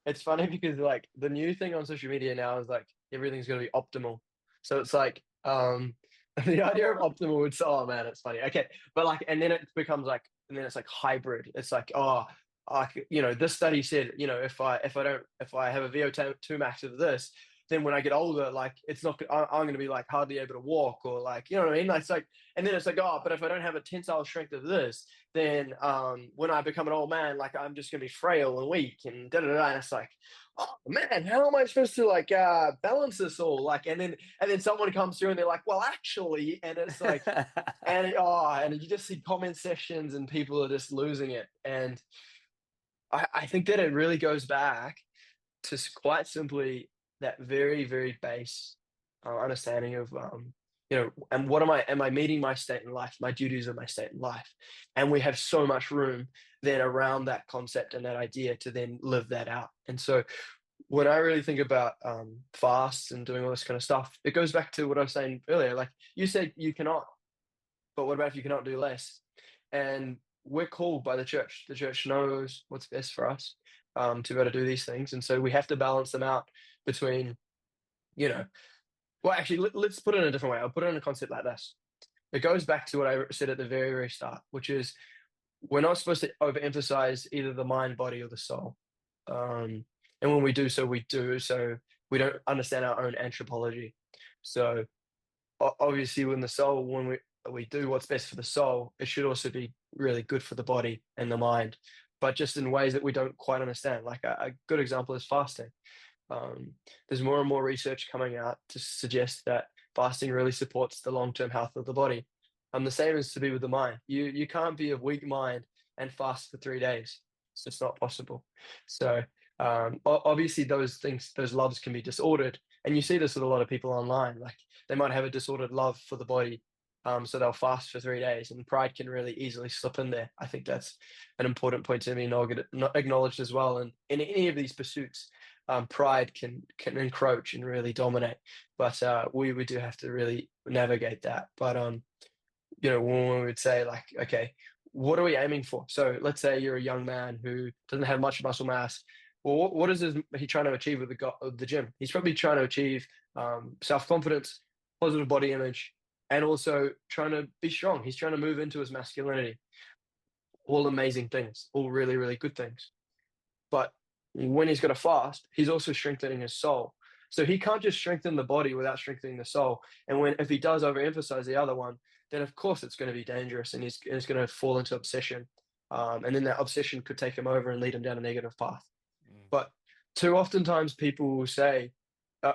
it's funny because like the new thing on social media now is like everything's gonna be optimal. So it's like the idea of optimal would oh man, it's funny. Okay, but like and then it becomes like and then it's like hybrid. It's like this study said if I have a VO2 max of this, then when I get older, like it's not I'm going to be like hardly able to walk or like you know what I mean. Like, it's like and then it's like but if I don't have a tensile strength of this, then when I become an old man, like I'm just gonna be frail and weak and da da da. And it's like, oh man, how am I supposed to like balance this all? Like, and then someone comes through and they're like, well, actually, and it's like, and you just see comment sections and people are just losing it. And I think that it really goes back to quite simply that very very base understanding of and what am I meeting my state in life, my duties of my state in life, and we have so much room then around that concept and that idea to then live that out. And so when I really think about fasts and doing all this kind of stuff, it goes back to what I was saying earlier. Like you said, you cannot, but what about if you cannot do less? And we're called by the church. The church knows what's best for us to be able to do these things. And so we have to balance them out between, you know, well, actually, let's put it in a different way. I'll put it in a concept like this. It goes back to what I said at the very, very start, which is we're not supposed to overemphasize either the mind, body, or the soul. And when we do so, we don't understand our own anthropology. So obviously when we do what's best for the soul, it should also be really good for the body and the mind, but just in ways that we don't quite understand. Like a good example is fasting. There's more and more research coming out to suggest that fasting really supports the long-term health of the body. The same is to be with the mind. You can't be of weak mind and fast for 3 days. It's just not possible. So obviously those loves can be disordered, and you see this with a lot of people online. Like they might have a disordered love for the body, so they'll fast for 3 days, and pride can really easily slip in there. I think that's an important point to be acknowledged as well. And in any of these pursuits, pride can encroach and really dominate. But we do have to really navigate that. But when we would say like, okay, what are we aiming for? So let's say you're a young man who doesn't have much muscle mass. Well, what is he trying to achieve with the gym? He's probably trying to achieve self-confidence, positive body image, and also trying to be strong. He's trying to move into his masculinity. All amazing things, all really, really good things. But when he's got a fast, he's also strengthening his soul. So he can't just strengthen the body without strengthening the soul. And if he does overemphasize the other one, then of course it's going to be dangerous, and he's going to fall into obsession. And then that obsession could take him over and lead him down a negative path. But too oftentimes people will say,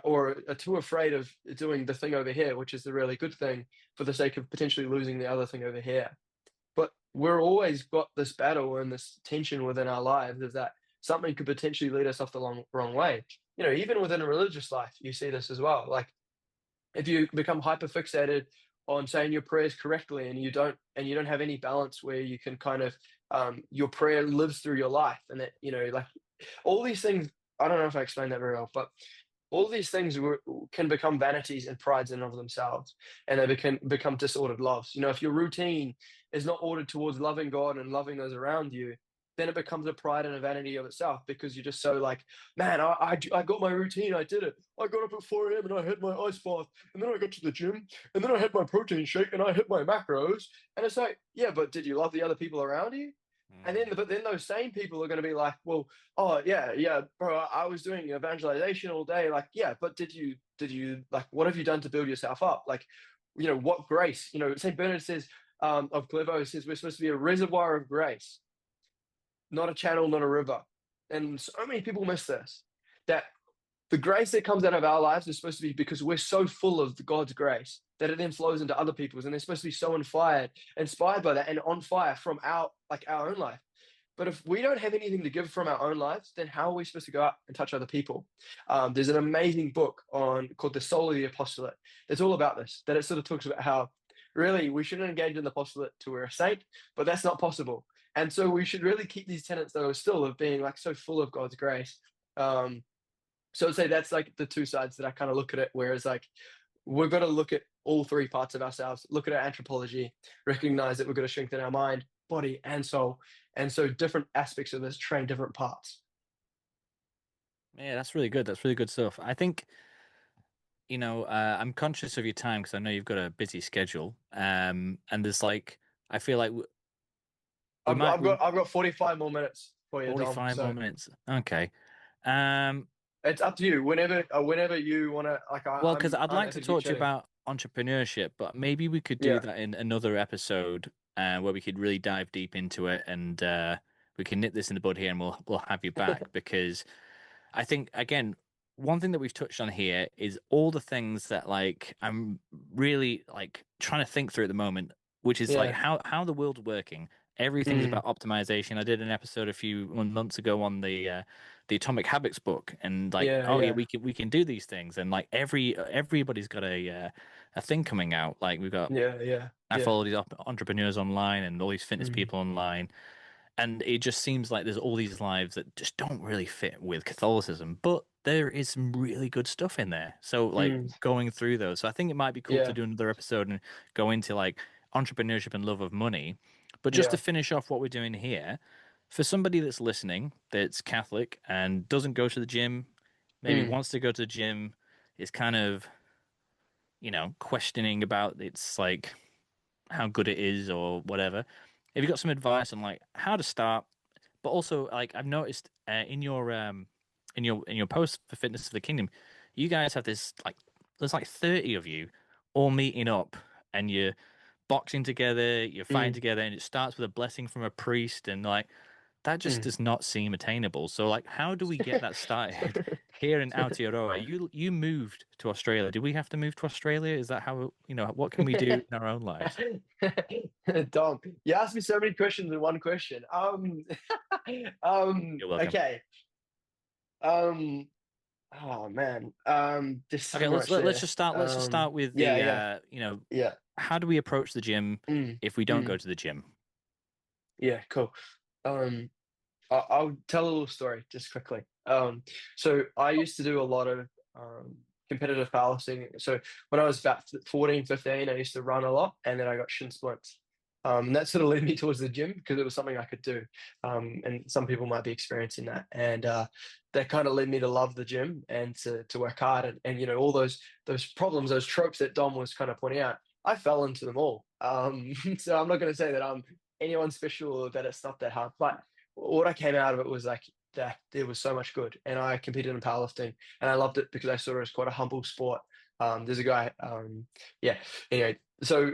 or are too afraid of doing the thing over here, which is the really good thing, for the sake of potentially losing the other thing over here. But we're always got this battle and this tension within our lives of that something could potentially lead us off the wrong way. Even within a religious life, you see this as well. Like if you become hyper fixated on saying your prayers correctly and you don't have any balance where you can kind of your prayer lives through your life, and that like all these things, I don't know if I explained that very well, but all these things can become vanities and prides in and of themselves, and they can become disordered loves. If your routine is not ordered towards loving God and loving those around you, then it becomes a pride and a vanity of itself, because you're just so like, man, I got my routine, I did it. I got up at 4 a.m. and I had my ice bath, and then I got to the gym, and then I had my protein shake, and I hit my macros. And it's like, yeah, but did you love the other people around you? And then those same people are going to be like, well, oh yeah, bro, I was doing evangelization all day. Like, yeah, but did you like, what have you done to build yourself up? Like, what grace? St. Bernard says of Clairvaux, says we're supposed to be a reservoir of grace, not a channel, not a river. And so many people miss this, that the grace that comes out of our lives is supposed to be because we're so full of God's grace that it then flows into other people's, and they're supposed to be so inspired by that and on fire from our own life. But if we don't have anything to give from our own lives, then how are we supposed to go out and touch other people? There's an amazing book called The Soul of the Apostolate. It's all about this, that it sort of talks about how really we shouldn't engage in the apostolate to we're a saint, but that's not possible. And so we should really keep these tenets, though, still of being like so full of God's grace. So I'd say that's like the two sides that I kind of look at it, whereas like we've got to look at all three parts of ourselves, look at our anthropology, recognize that we've got to strengthen our mind, body, and soul. And so different aspects of this train different parts. Yeah, that's really good. That's really good stuff. I think, I'm conscious of your time because I know you've got a busy schedule. And there's like, I feel like I've got 45 more minutes for you, Dom. 45 more So minutes. Okay. Um, it's up to you. Whenever you want to, like, well, because I'd I'm like to happy to keep talk to you chatting. about entrepreneurship, but maybe we could do Yeah. that in another episode, where we could really dive deep into it, and we can nip this in the bud here, and we'll have you back because I think again, one thing that we've touched on here is all the things that like I'm really like trying to think through at the moment, which is like Yeah. how the world's working. Everything's Mm. about optimization. I did an episode a few months ago on the Atomic Habits book, and like, Yeah. oh yeah, Yeah. we can do these things, and like everybody's got a thing coming out. Like we've got Yeah. Yeah. I Yeah. follow these entrepreneurs online and all these fitness Mm. people online, and it just seems like there's all these lives that just don't really fit with Catholicism, but there is some really good stuff in there. So like Mm. going through those. So I think it might be cool to Yeah. do another episode and go into like entrepreneurship and love of money. But just to Yeah. finish off what we're doing here, for somebody that's listening that's Catholic and doesn't go to the gym, maybe Mm. wants to go to the gym, is kind of, questioning about its like how good it is or whatever. Have you got some advice on like how to start? But also, like I've noticed in your post for Fitness of the Kingdom, you guys have this like there's like 30 of you all meeting up, and you're boxing together, you're fighting Mm. together, and it starts with a blessing from a priest, and like that just Mm. does not seem attainable. So like, how do we get that started here in Aotearoa? You moved to Australia. Do we have to move to Australia? Is that how, what can we do in our own lives? Dom, you asked me so many questions in one question. You're welcome. Okay. Oh man. There's so Okay, let's much let's there. just start. Let's just start with Yeah, the yeah, yeah. how do we approach the gym Mm, if we don't go mm, to the gym? yeah, cool. Um, I'll tell a little story just quickly. So I used to do a lot of competitive powerlifting. So when I was about 14, 15, I used to run a lot, and then I got shin splints. And that sort of led me towards the gym because it was something I could do. And some people might be experiencing that. And that kind of led me to love the gym and to work hard. And all those problems, those tropes that Dom was kind of pointing out, I fell into them all. So I'm not going to say that I'm anyone special or that it's not that hard. But what I came out of it was like that there was so much good. And I competed in powerlifting, and I loved it because I saw it as quite a humble sport. There's a guy, yeah. Anyway, so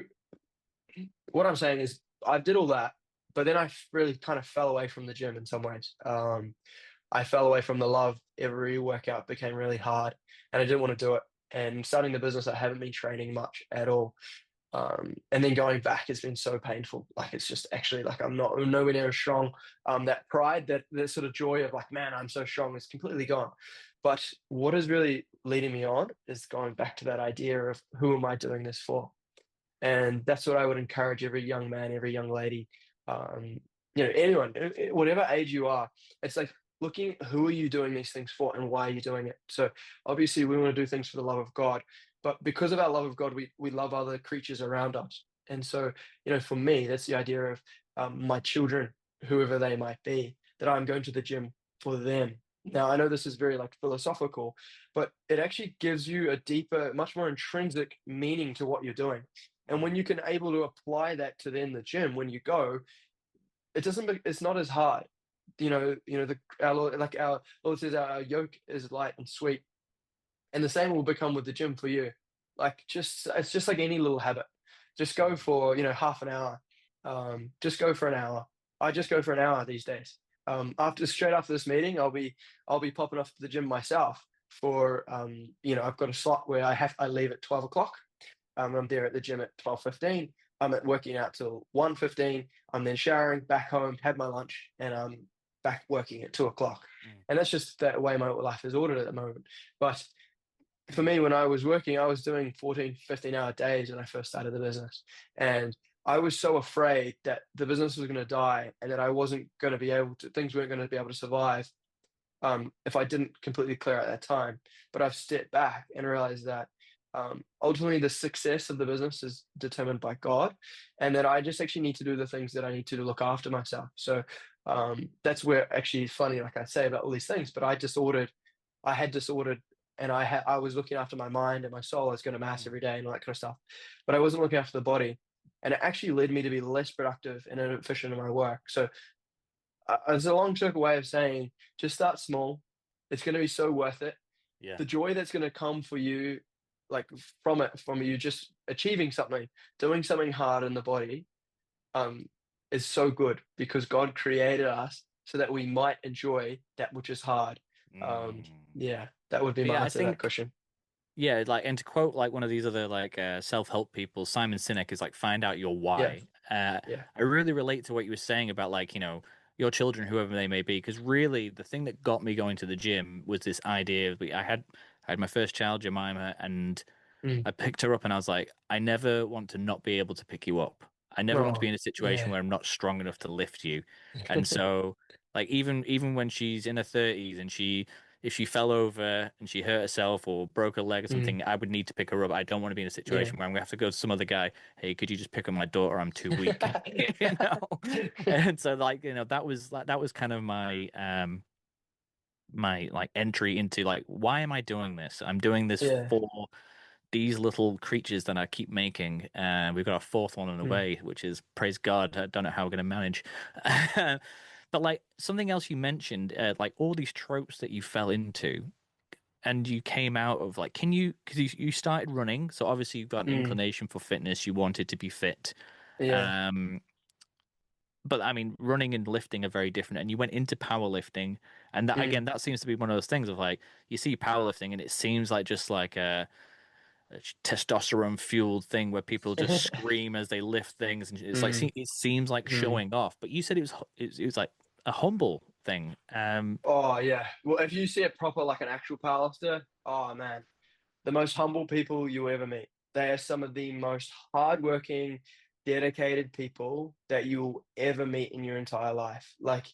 what I'm saying is I did all that, but then I really kind of fell away from the gym in some ways. I fell away from the love. Every workout became really hard, and I didn't want to do it. And starting the business, I haven't been training much at all. And then going back, it's been so painful. Like it's just actually like I'm nowhere near as strong. That pride, that sort of joy of like, man, I'm so strong is completely gone. But what is really leading me on is going back to that idea of who am I doing this for? And that's what I would encourage every young man, every young lady, anyone, whatever age you are. It's like looking who are you doing these things for and why are you doing it. So obviously we want to do things for the love of God, but because of our love of God, we love other creatures around us. And so, for me, that's the idea of my children, whoever they might be, that I'm going to the gym for them. Now, I know this is very like philosophical, but it actually gives you a deeper, much more intrinsic meaning to what you're doing. And when you can able to apply that to then the gym when you go, it's not as hard. Our Lord says our yoke is light and sweet. And the same will become with the gym for you. It's just like any little habit. Just go for, half an hour. Just go for an hour. I just go for an hour these days. Straight after this meeting, I'll be popping off to the gym myself for I've got a slot where I leave at 12 o'clock. I'm there at the gym at 12:15. I'm at working out till 1:15. I'm then showering, back home, had my lunch, and I'm back working at 2 o'clock. And that's just the way my life is ordered at the moment. But for me, when I was working, I was doing 14, 15-hour days when I first started the business. And I was so afraid that the business was going to die and that I wasn't going to be able to, things weren't going to be able to survive if I didn't completely clear out that time. But I've stepped back and realized that ultimately the success of the business is determined by God, and that I just actually need to do the things that I need to look after myself. So that's where actually funny, like I say about all these things, but I had disordered, and I was looking after my mind and my soul. I was going to mass every day and all that kind of stuff, but I wasn't looking after the body, and it actually led me to be less productive and inefficient in my work. So it's a long circle way of saying, just start small. It's going to be so worth it. Yeah. The joy that's going to come for you, like from you just achieving something, doing something hard in the body, is so good because God created us so that we might enjoy that which is hard. Yeah, that would be But my yeah, I answer to that think question. yeah, like, and to quote like one of these other like self-help people, Simon Sinek, is like find out your Yeah, why. yeah. I really relate to what you were saying about like, your children, whoever they may be, because really the thing that got me going to the gym was this idea of I had my first child, Jemima, and Mm. I picked her up and I was like, I never want to not be able to pick you up. I never want to be Oh, in a situation yeah. where I'm not strong enough to lift you. And so like even when she's in her 30s and if she fell over and she hurt herself or broke her leg or Mm. something, I would need to pick her up. I don't want to be in a Yeah. situation where I'm gonna have to go to some other guy, hey, could you just pick up my daughter? I'm too weak. You know? And so like, that was kind of my like entry into like why am I doing this? I'm doing this Yeah. for these little creatures that I keep making. We've got a fourth one on the Mm. way, which is praise God. I don't know how we're going to manage. But like something else you mentioned, like all these tropes that you fell into and you came out of like, because you started running. So obviously you've got an Mm. inclination for fitness. You wanted to be fit. Yeah. Um, but I mean, running and lifting are very different. And you went into powerlifting, and that Mm. again, that seems to be one of those things of like you see powerlifting, and it seems like just like a testosterone fueled thing where people just scream as they lift things, and it's like Mm. it seems like Mm. showing off. But you said it was like a humble thing. Oh, yeah. Well, if you see a proper, like an actual powerlifter, oh man, the most humble people you ever meet. They are some of the most hardworking, dedicated people that you'll ever meet in your entire life. Like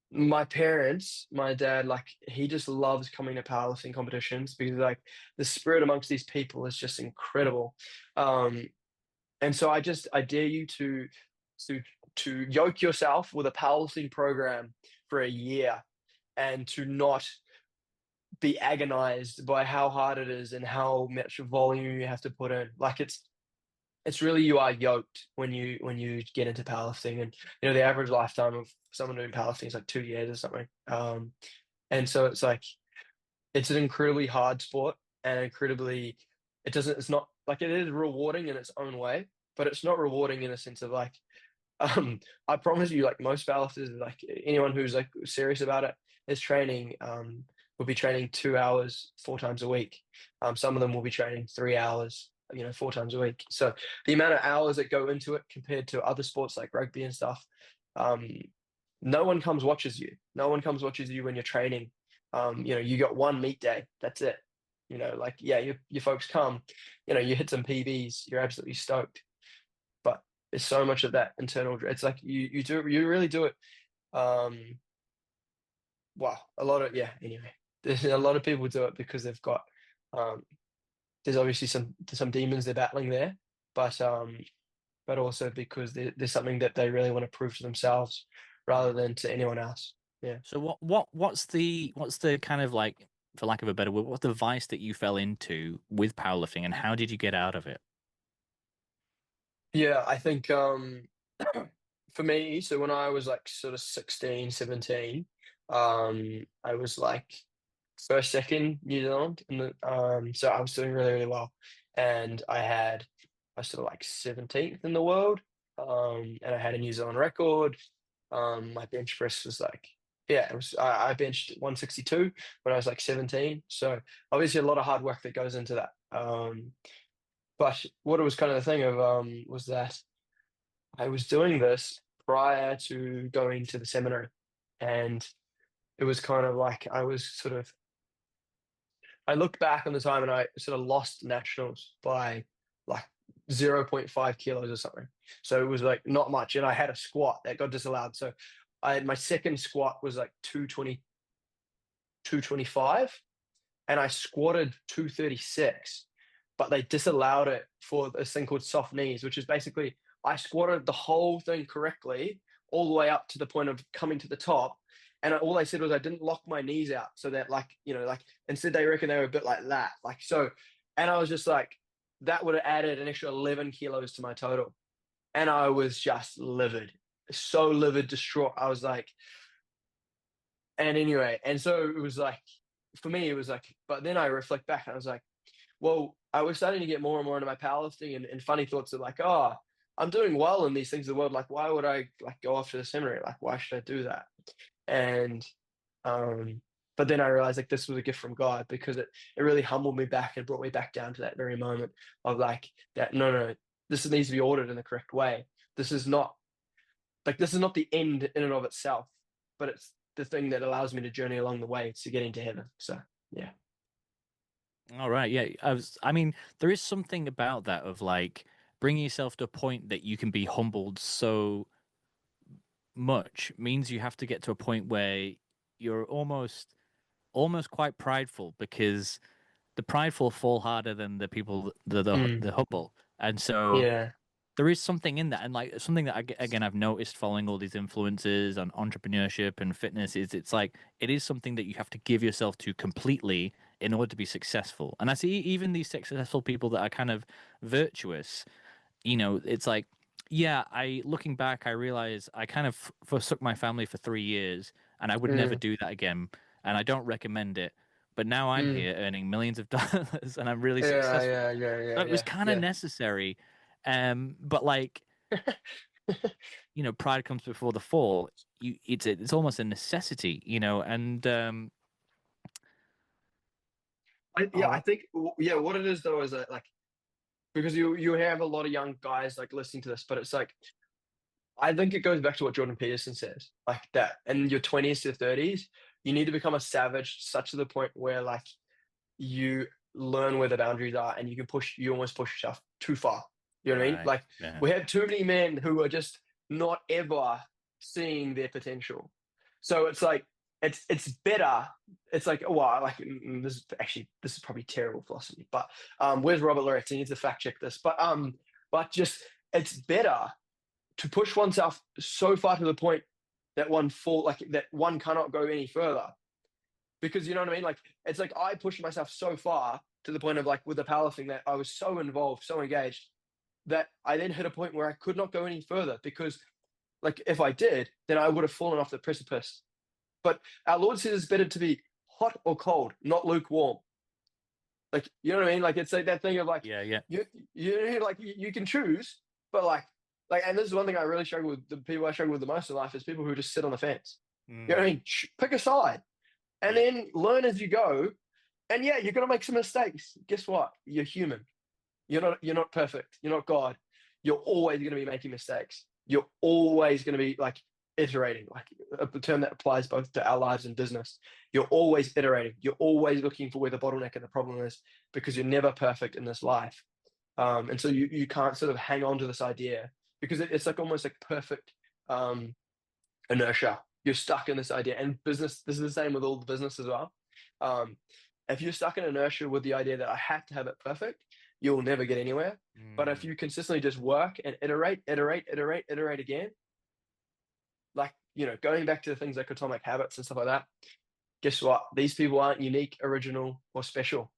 my parents, my dad, like he just loves coming to powerlifting competitions because like the spirit amongst these people is just incredible. Um, and so I dare you to to yoke yourself with a powerlifting program for a year and to not be agonized by how hard it is and how much volume you have to put in. Like it's really, you are yoked when you get into powerlifting, and the average lifetime of someone doing powerlifting is like 2 years or something. And so it's like it's an incredibly hard sport, and incredibly, it's not like, it is rewarding in its own way, but it's not rewarding in a sense of like, I promise you, like most powerlifters, like anyone who's like serious about it, is training, will be training 2 hours 4 times a week. Some of them will be training 3 hours, 4 times a week. So the amount of hours that go into it compared to other sports like rugby and stuff, um, no one comes watches you. No one comes watches you when you're training. You got one meet day. That's it. Like, yeah, your folks come. You hit some PBs. You're absolutely stoked. But there's so much of that internal. It's like you really do it. Wow, a lot of, yeah. Anyway, there's a lot of people do it because they've got. There's obviously some demons they're battling there, but also because there's something that they really want to prove to themselves rather than to anyone else. Yeah. So what's the kind of, like, for lack of a better word, what's the vice that you fell into with powerlifting, and how did you get out of it? Yeah, I think for me, so when I was like sort of 16, 17, I was like first, second New Zealand, and so I was doing really, really well, and I was sort of like 17th in the world, and I had a New Zealand record. My bench press was like, yeah, it was, I benched 162 when I was like 17, so obviously a lot of hard work that goes into that. But what it was kind of the thing of was that I was doing this prior to going to the seminary, and it was kind of like I looked back on the time and I sort of lost nationals by like 0 0.5 kilos or something. So it was like not much, and I had a squat that got disallowed. So my second squat was like 220, 225, and I squatted 236, but they disallowed it for this thing called soft knees, which is basically I squatted the whole thing correctly all the way up to the point of coming to the top. And all they said was I didn't lock my knees out, so that, like, like, instead they reckon they were a bit like that. Like, so, and I was just like, that would have added an extra 11 kilos to my total. And I was just livid, so livid, distraught. I was like, and anyway, and so it was like, for me, it was like, but then I reflect back and I was like, well, I was starting to get more and more into my powerlifting, and funny thoughts of like, oh, I'm doing well in these things of the world. Like, why would I like go off to the seminary? Like, why should I do that? And but then I realized like this was a gift from God, because it really humbled me back and brought me back down to that very moment of like that, no, this needs to be ordered in the correct way. This is not the end in and of itself, but it's the thing that allows me to journey along the way to getting to heaven. So yeah. All right, yeah. I mean, there is something about that of like bringing yourself to a point that you can be humbled so much means you have to get to a point where you're almost quite prideful, because the prideful fall harder than the people Mm, the humble. And so yeah. there is something in that, and like something that again I've noticed following all these influences on entrepreneurship and fitness is it's like it is something that you have to give yourself to completely in order to be successful. And I see even these successful people that are kind of virtuous, it's like, yeah, I looking back, I realize I kind of forsook my family for 3 years, and I would never Mm, do that again, and I don't recommend it. But now I'm mm, here earning millions of dollars, and I'm really yeah, successful. yeah, yeah, So yeah, it was yeah, kind of yeah. necessary, but like, pride comes before the fall. It's almost a necessity, and Yeah, I oh, think, yeah, what it is though is that, like, because you have a lot of young guys like listening to this, but it's like I think it goes back to what Jordan Peterson says, like that in your 20s to 30s, you need to become a savage, such to the point where like you learn where the boundaries are, and you almost push yourself too far. You know what I mean? right, Like, yeah, we have too many men who are just not ever seeing their potential. So it's like it's better. It's like, well, like, this is probably terrible philosophy, but where's Robert Loretz? He needs to fact check this. But just it's better to push oneself so far to the point that one cannot go any further, because you know what I mean. Like, it's like I pushed myself so far to the point of like with the powerlifting that I was so involved, so engaged, that I then hit a point where I could not go any further because, like, if I did, then I would have fallen off the precipice. But our Lord says it's better to be hot or cold, not lukewarm. Like, you know what I mean? Like, it's like that thing of like, Yeah. you can choose, but and this is one thing I really struggle with. The people I struggle with the most in life is people who just sit on the fence. You know what I mean? Pick a side, and then learn as you go. And yeah, you're gonna make some mistakes. Guess what? You're human. You're not perfect. You're not God. You're always gonna be making mistakes. You're always gonna be like iterating, like a term that applies both to our lives and business. You're always iterating. You're always looking for where the bottleneck and the problem is because you're never perfect in this life. And so you can't sort of hang on to this idea because it's like almost like perfect inertia. You're stuck in this idea. And business, this is the same with all the business as well. If you're stuck in inertia with the idea that I have to have it perfect, you'll never get anywhere. But if you consistently just work and iterate again, like, going back to the things like atomic habits and stuff like that, guess what? These people aren't unique, original, or special.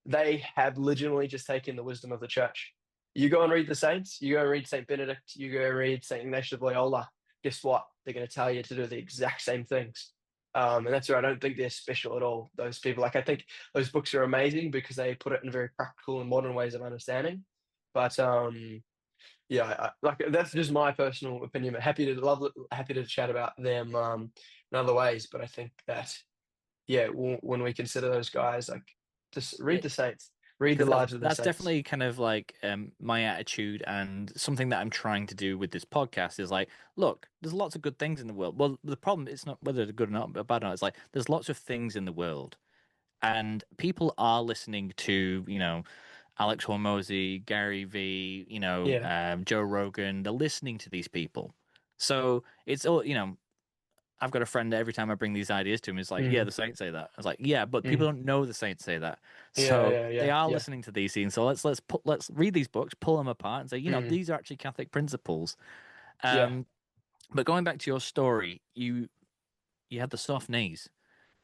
They have legitimately just taken the wisdom of the church. You go and read the saints, you go and read St. Benedict, you go and read St. Ignatius of Loyola. Guess what? They're going to tell you to do the exact same things. And that's where I don't think they're special at all, those people. Like, I think those books are amazing because they put it in very practical and modern ways of understanding. But yeah, like, that's just my personal opinion. But happy to chat about them in other ways. But I think that, yeah, when we consider those guys, like, just read the saints, read the Because lives of the that's saints. definitely kind of like my attitude, and something that I'm trying to do with this podcast is like, look, there's lots of good things in the world. Well, the problem it's not whether they're good or not, but bad or not. It's like there's lots of things in the world, and people are listening to Alex Hormozy, Gary V, Yeah. Joe Rogan. They're listening to these people, so it's all I've got a friend that every time I bring these ideas to him, is like, yeah, Mm, the Saints say that. I was like, yeah, but people mm. don't know the Saints say that. Yeah, So yeah, they yeah, are yeah. listening to these things. So let's read these books, pull them apart, and say, Mm, these are actually Catholic principles. yeah. Um, but going back to your story, you had the soft knees,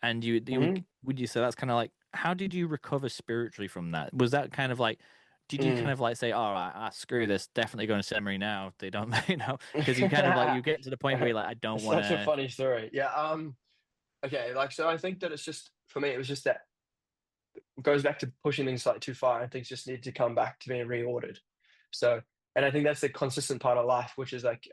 and Mm, would you say that's kind of like, how did you recover spiritually from that? Was that kind of like, did you kind mm. of like say, all right, screw this, definitely going to seminary now? They don't, because you kind of like you get to the point where you're like, I don't want Such a to. funny story. Yeah. Okay. Like, so I think that it's just for me. It was just that it goes back to pushing things slightly too far, and things just need to come back to being reordered. So, and I think that's the consistent part of life, which is like,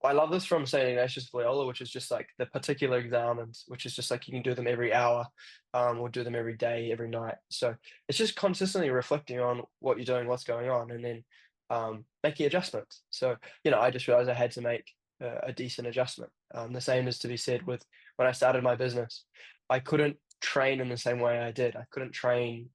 I love this from St. Ignatius of Loyola, which is just like the particular examines, which is just like you can do them every hour, or do them every day, every night. So it's just consistently reflecting on what you're doing, what's going on, and then making adjustments. So, I just realized I had to make a decent adjustment. The same is to be said with when I started my business. I couldn't train in the same way I did. I couldn't train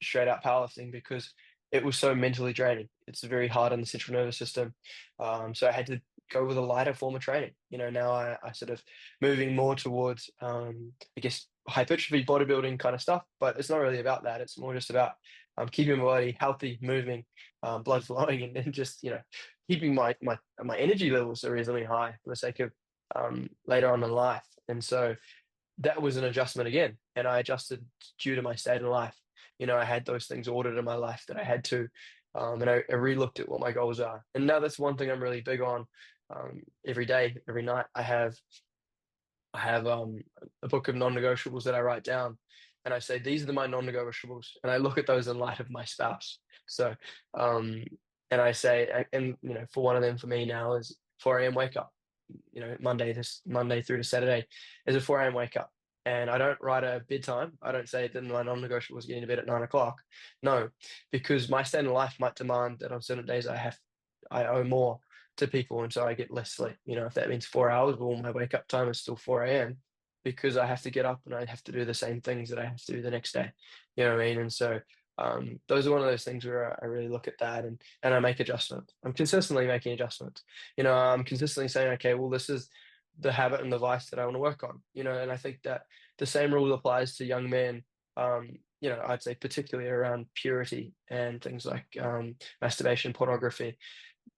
straight out powerlifting because it was so mentally draining. It's very hard on the central nervous system. So I had to go with a lighter form of training. Now I sort of moving more towards, I guess, hypertrophy bodybuilding kind of stuff, but it's not really about that. It's more just about keeping my body healthy, moving, blood flowing, and then just, keeping my energy levels are reasonably high for the sake of later on in life. And so that was an adjustment again. And I adjusted due to my state in life. I had those things ordered in my life that I had to, and I re-looked at what my goals are. And now that's one thing I'm really big on. Every day, every night, I have a book of non-negotiables that I write down, and I say these are my non-negotiables, and I look at those in light of my spouse. So, and I say, and for one of them for me now is 4 a.m. wake up. Monday through to Saturday is a 4 a.m. wake up. And I don't write a bedtime. I don't say that my non-negotiable is getting to bed at 9 o'clock. No, because my standard life might demand that on certain days I owe more to people, and so I get less sleep. If that means 4 hours, well, my wake up time is still 4 a.m. because I have to get up and I have to do the same things that I have to do the next day. You know what I mean? And so those are one of those things where I really look at that, and I make adjustments. I'm consistently making adjustments. I'm consistently saying, okay, well, this is the habit and the vice that I want to work on. And I think that the same rule applies to young men. I'd say particularly around purity and things like masturbation, pornography.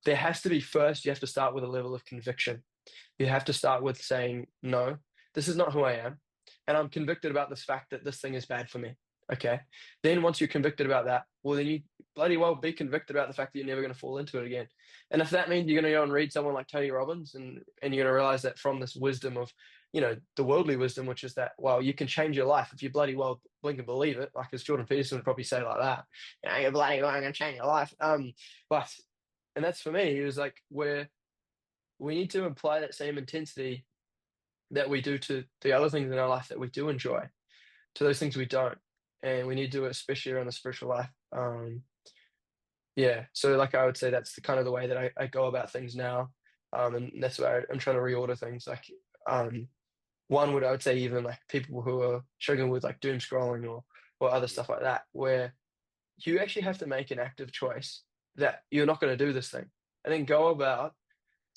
There has to be first, you have to start with a level of conviction. You have to start with saying, no, this is not who I am. And I'm convicted about this fact that this thing is bad for me. Okay. Then once you're convicted about that, well, then you bloody well be convicted about the fact that you're never going to fall into it again. And if that means you're going to go and read someone like Tony Robbins, and you're going to realize that from this wisdom of, the worldly wisdom, which is that, well, you can change your life if you bloody well blink and believe it, like as Jordan Peterson would probably say like that, you're bloody well going to change your life. But, and that's for me, he was like, where we need to apply that same intensity that we do to the other things in our life that we do enjoy, to those things we don't. And we need to do it, especially around the spiritual life. Yeah. So like I would say that's the kind of the way that I go about things now. And that's why I'm trying to reorder things. Like one would, I would say, even like people who are struggling with like doom scrolling or other stuff like that, where you actually have to make an active choice that you're not going to do this thing, and then go about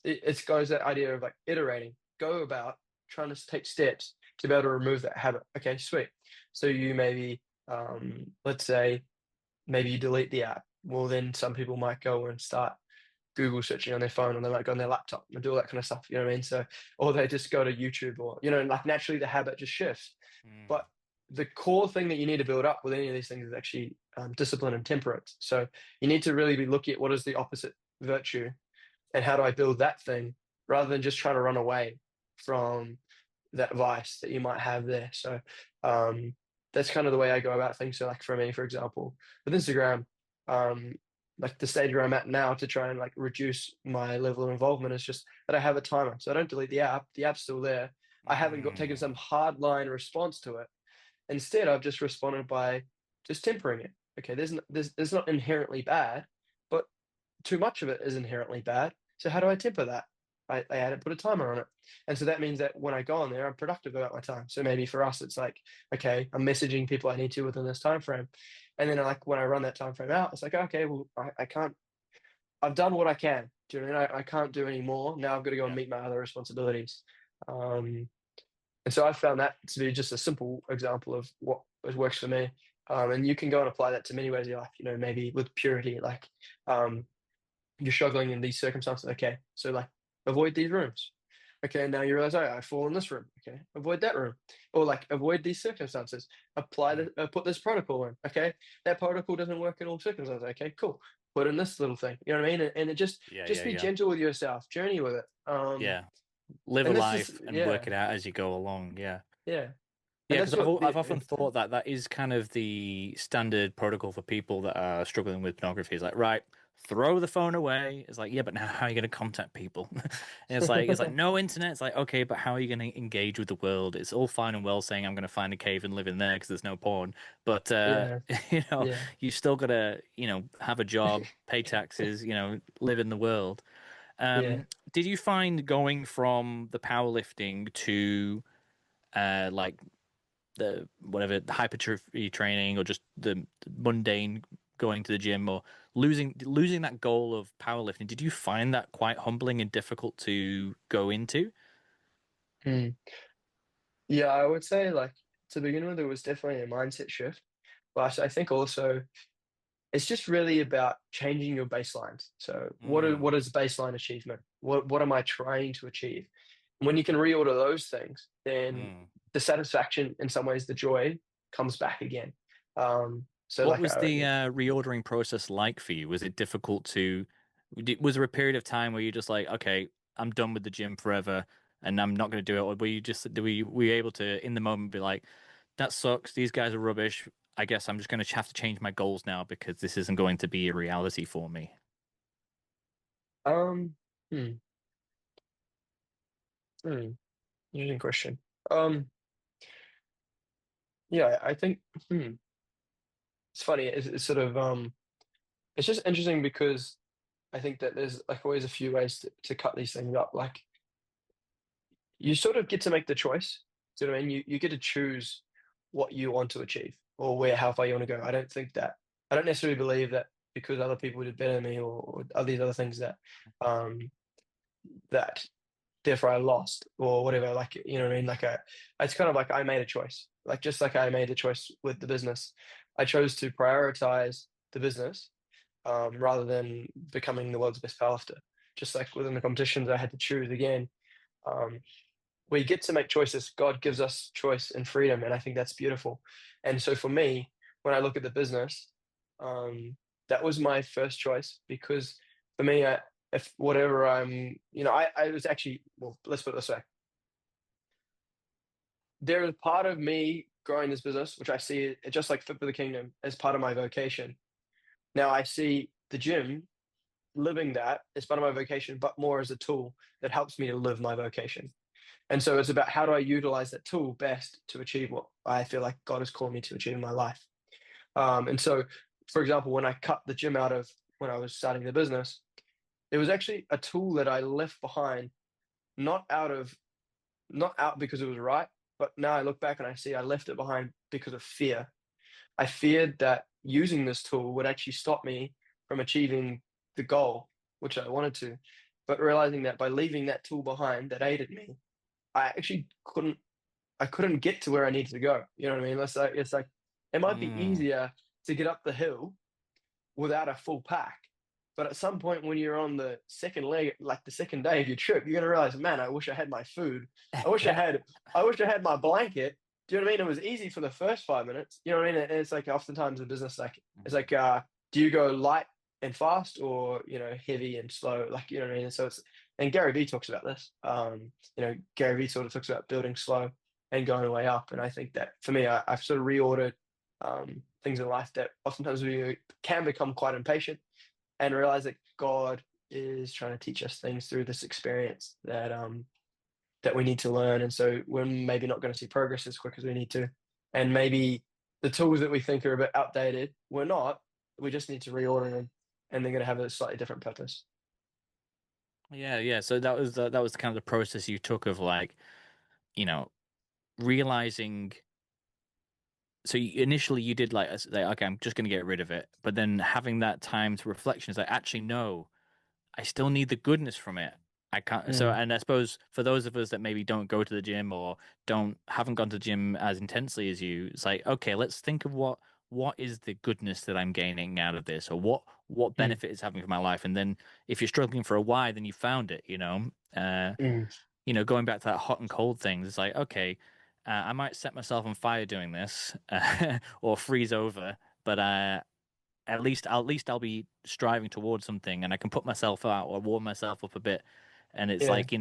it goes that idea of like iterating, go about trying to take steps to be able to remove that habit. Okay, sweet. So you maybe, let's say, maybe you delete the app. Well, then some people might go and start Google searching on their phone, or they might go on their laptop and do all that kind of stuff. You know what I mean? So, or they just go to YouTube, or, like naturally the habit just shifts. But the core thing that you need to build up with any of these things is actually discipline and temperance. So you need to really be looking at what is the opposite virtue, and how do I build that thing, rather than just trying to run away from that vice that you might have there. So that's kind of the way I go about things. So like for me, for example, with Instagram, like the stage where I'm at now to try and like reduce my level of involvement is just that I have a timer. So I don't delete the app. The app's still there. I haven't taken some hard line response to it. Instead, I've just responded by just tempering it. Okay, there's not inherently bad, but too much of it is inherently bad. So how do I temper that? I had to put a timer on it. And so that means that when I go on there, I'm productive about my time. So maybe for us, it's like, okay, I'm messaging people I need to within this time frame. And then like when I run that time frame out, it's like, okay, well, I can't, I've done what I can. Do you know what I mean? I can't do any more. Now I've got to go and meet my other responsibilities. And so I found that to be just a simple example of what works for me. And you can go and apply that to many ways of your life, maybe with purity, like you're struggling in these circumstances. Okay, so like avoid these rooms. Okay, now you realize, oh, I fall in this room. Okay, avoid that room, or like avoid these circumstances. Put this protocol in. Okay, that protocol doesn't work in all circumstances. Okay, cool. Put in this little thing. You know what I mean? And it just be gentle with yourself. Journey with it. Live a life and work yeah, it out as you go along. Yeah. yeah. Yeah, because I've often thought that is kind of the standard protocol for people that are struggling with pornography. It's like, right, throw the phone away. It's like, yeah, but now how are you going to contact people? And it's like no internet. It's like, okay, but how are you going to engage with the world? It's all fine and well saying I'm going to find a cave and live in there because there's no porn, but yeah, yeah. you still got to have a job, pay taxes, live in the world. Yeah. Did you find going from the powerlifting to like the hypertrophy training, or just the mundane going to the gym, or losing that goal of powerlifting, did you find that quite humbling and difficult to go into? Mm. Yeah, I would say like to begin with, it was definitely a mindset shift. But I think also it's just really about changing your baselines. So what is baseline achievement? What am I trying to achieve? When you can reorder those things, then the satisfaction, in some ways, the joy comes back again. So What like was the reordering process like for you? Was it difficult to? Was there a period of time where you just like, okay, I'm done with the gym forever, and I'm not going to do it? Or were you just were you able to in the moment be like, that sucks. These guys are rubbish. I guess I'm just going to have to change my goals now because this isn't going to be a reality for me. um hmm, interesting question. Um yeah, I think it's funny. It's sort of it's just interesting because I think that there's like always a few ways to cut these things up. Like you sort of get to make the choice. Do you know what I mean? You get to choose what you want to achieve, or how far you want to go. I don't necessarily believe that because other people did better than me, or all these other things um that therefore I lost or whatever. Like, you know what I mean? Like it's kind of like I made a choice. Like just like I made a choice with the business, I chose to prioritize the business rather than becoming the world's best powerlifter. Just like within the competitions, I had to choose again. Um, we get to make choices. God gives us choice and freedom, and I think that's beautiful. And so for me, when I look at the business, um, that was my first choice, because for me, if whatever I'm, I was actually, well, let's put it this way. There is part of me growing this business, which I see it just like Fit for the Kingdom as part of my vocation. Now I see the gym living that as part of my vocation, but more as a tool that helps me to live my vocation. And so it's about how do I utilize that tool best to achieve what I feel like God has called me to achieve in my life. And so, for example, when I cut the gym out of when I was starting the business, it was actually a tool that I left behind, not out of, not out because it was right, but now I look back and I see I left it behind because of fear. I feared that using this tool would actually stop me from achieving the goal, which I wanted to. But realizing that by leaving that tool behind that aided me, I actually I couldn't get to where I needed to go. You know what I mean? It's like it might be Mm. easier to get up the hill without a full pack. But at some point when you're on the second leg, like the second day of your trip, you're gonna realize, man, I wish I had my food. I wish I had my blanket. Do you know what I mean? It was easy for the first 5 minutes. You know what I mean? And it's like oftentimes in business, like it's like do you go light and fast, or heavy and slow? Like, you know what I mean? And so it's, and Gary Vee talks about this. Gary Vee sort of talks about building slow and going way up. And I think that for me, I've sort of reordered things in life that oftentimes we can become quite impatient, and realize that God is trying to teach us things through this experience that we need to learn. And so we're maybe not going to see progress as quick as we need to. And maybe the tools that we think are a bit outdated, we're not. We just need to reorder them, and they're going to have a slightly different purpose. Yeah. So that was kind of the process you took of like, you know, realizing. So initially you did like, okay, I'm just going to get rid of it, but then having that time to reflection is like, actually no, I still need the goodness from it. I can't. So, Mm, and I suppose for those of us that maybe don't go to the gym or haven't gone to the gym as intensely as you, it's like, okay, let's think of what is the goodness that I'm gaining out of this, or what mm, benefit it's having for my life. And then if you're struggling for a why, then you found it. mm, Going back to that hot and cold things, it's like, okay, I might set myself on fire doing this, or freeze over, but at least I'll be striving towards something, and I can put myself out or warm myself up a bit. And it's yeah. like,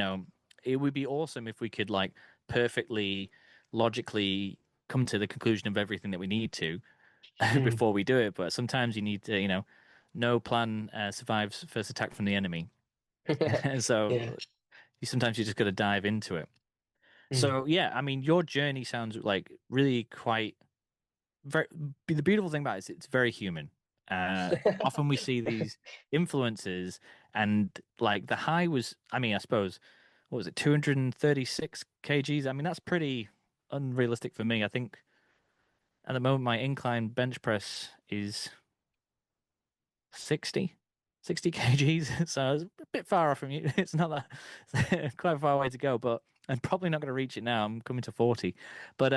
it would be awesome if we could like perfectly logically come to the conclusion of everything that we need to Mm. before we do it. But sometimes you need to, no plan survives first attack from the enemy. Yeah. So you just got to dive into it. Mm. So yeah, I mean, your journey sounds like really quite very. The beautiful thing about it is it's very human. Often we see these influences, and like the high was, I mean, I suppose, what was it, 236 kgs? I mean, that's pretty unrealistic for me. I think at the moment my incline bench press is 60, 60 kgs. So it's a bit far off from you. It's not that quite far away to go, but I'm probably not going to reach it now. I'm coming to 40. But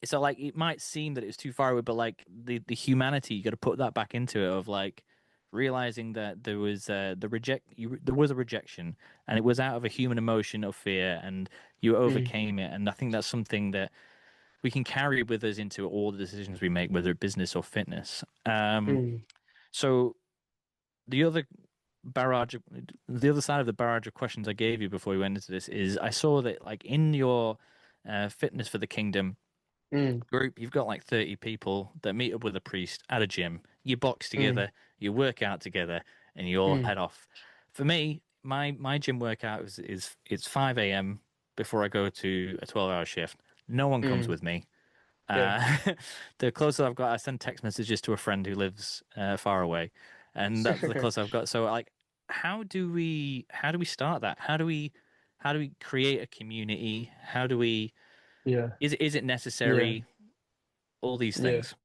so like it might seem that it's too far away, but like the humanity, you got to put that back into it of like realizing that there was there was a rejection, and it was out of a human emotion of fear, and you Mm, overcame it. And I think that's something that we can carry with us into all the decisions we make, whether business or fitness. mm, So the other the other side of the barrage of questions I gave you before we went into this is I saw that like in your fitness for the kingdom mm, group, you've got like 30 people that meet up with a priest at a gym. You box mm, together, you work out together, and you all mm, head off. For me, my gym workout is it's 5 a.m. before I go to a 12-hour shift. No one comes mm. with me. Yeah. Uh, the closest I've got, I send text messages to a friend who lives far away, and that's the closest I've got. So, like, how do we start that? How do we create a community? How do we Yeah. is it Yeah. necessary? All these Yeah. things.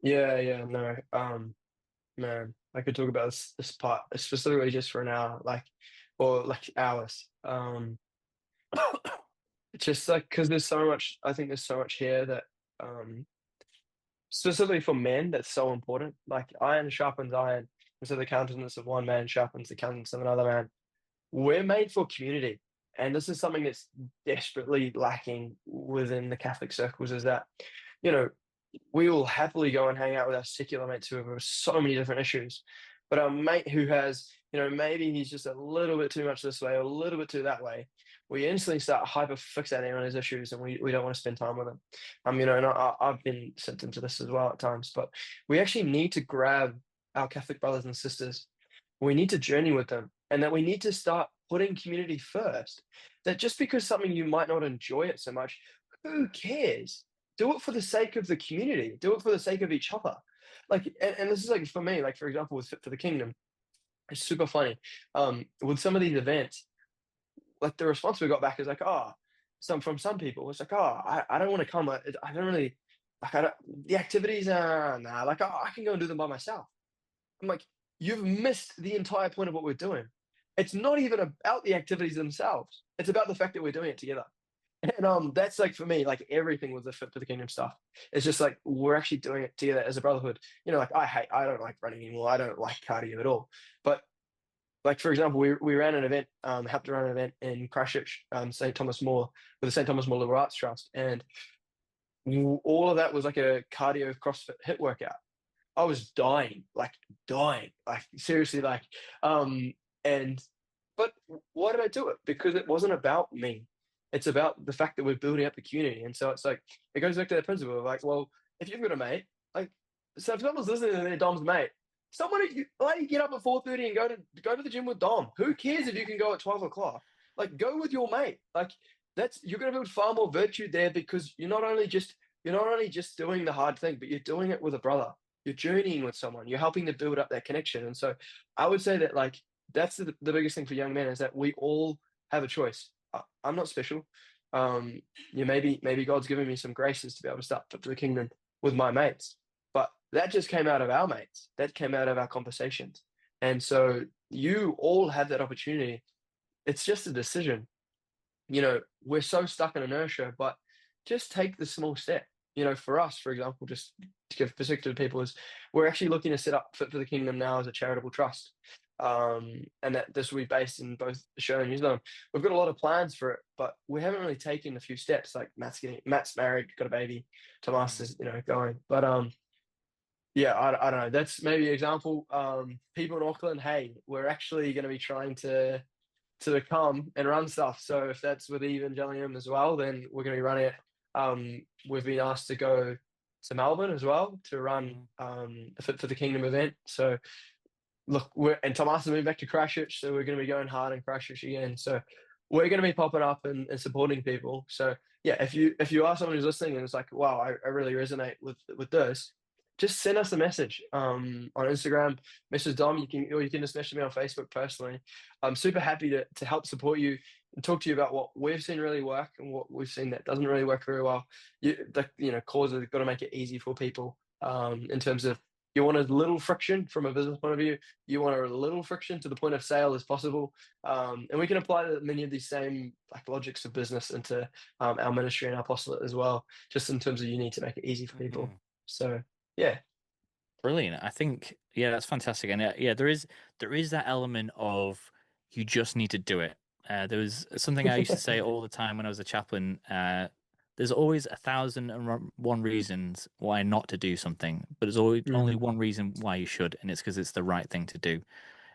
Yeah. Yeah. No. Man, I could talk about this part specifically just for an hour, like, or like hours. It's just like because there's so much. I think there's so much here that, um, specifically for men, that's so important. Like iron sharpens iron, and so the countenance of one man sharpens the countenance of another man. We're made for community, and this is something that's desperately lacking within the Catholic circles. Is that, you know, we will happily go and hang out with our secular mates who have so many different issues. But our mate who has, maybe he's just a little bit too much this way or a little bit too that way, we instantly start hyper fixating on his issues and we don't want to spend time with him. And I've been symptom to this as well at times, but we actually need to grab our Catholic brothers and sisters. We need to journey with them and that we need to start putting community first. That just because something you might not enjoy it so much, who cares? Do it for the sake of the community. Do it for the sake of each other. Like, and this is like for me, like for example, with Fit for the Kingdom, it's super funny. With some of these events, like the response we got back is like, oh, from some people, it's like, oh, I don't want to come. I don't really like. The activities, nah. Like, oh, I can go and do them by myself. I'm like, you've missed the entire point of what we're doing. It's not even about the activities themselves. It's about the fact that we're doing it together. And that's like for me, like everything with the Fit for the Kingdom stuff. It's just like we're actually doing it together as a brotherhood. Like I don't like running anymore. I don't like cardio at all. But like for example, we ran an event, helped to run an event in Christchurch, St. Thomas More with the St. Thomas More Liberal Arts Trust, and all of that was like a cardio CrossFit hit workout. I was dying, like seriously, and but why did I do it? Because it wasn't about me. It's about the fact that we're building up the community. And so it's like, it goes back to that principle of like, well, if you've got a mate, like, so if someone's listening and they're Dom's mate, why do you get up at 4:30 and go to the gym with Dom? Who cares if you can go at 12 o'clock? Like, go with your mate. Like, you're going to build far more virtue there because you're not only just doing the hard thing, but you're doing it with a brother. You're journeying with someone. You're helping to build up that connection. And so I would say that like that's the biggest thing for young men is that we all have a choice. I'm not special. Maybe God's given me some graces to be able to start Fit for the Kingdom with my mates, but that just came out of our mates. That came out of our conversations. And so you all have that opportunity. It's just a decision. We're so stuck in inertia, but just take the small step. For us, for example, just to give perspective to people, is we're actually looking to set up Fit for the Kingdom now as a charitable trust. And that this will be based in both Australia and New Zealand. We've got a lot of plans for it, but we haven't really taken a few steps. Like Matt's married, got a baby. Tomas is going, but yeah, I don't know. That's maybe an example. People in Auckland, hey, we're actually going to be trying to come and run stuff. So if that's with Evangelium as well, then we're going to be running it. We've been asked to go to Melbourne as well to run a Fit for the Kingdom event. So look, and Tomas is moving back to Christchurch, so we're going to be going hard in Christchurch again. So we're going to be popping up and supporting people. So yeah, if you are someone who's listening and it's like, wow, I really resonate with this, just send us a message on Instagram, Mrs. Dom. Or you can just message me on Facebook personally. I'm super happy to help support you and talk to you about what we've seen really work and what we've seen that doesn't really work very well. Causes have got to make it easy for people in terms of you want a little friction from a business point of view. You want a little friction to the point of sale as possible. And we can apply many of these same like logics of business into our ministry and our apostolate as well, just in terms of you need to make it easy for people. So yeah. Brilliant. I think, yeah, that's fantastic. And yeah, there is that element of you just need to do it. There was something I used to say all the time when I was a chaplain. There's always 1,001 reasons why not to do something, but there's always only one reason why you should, and it's because it's the right thing to do.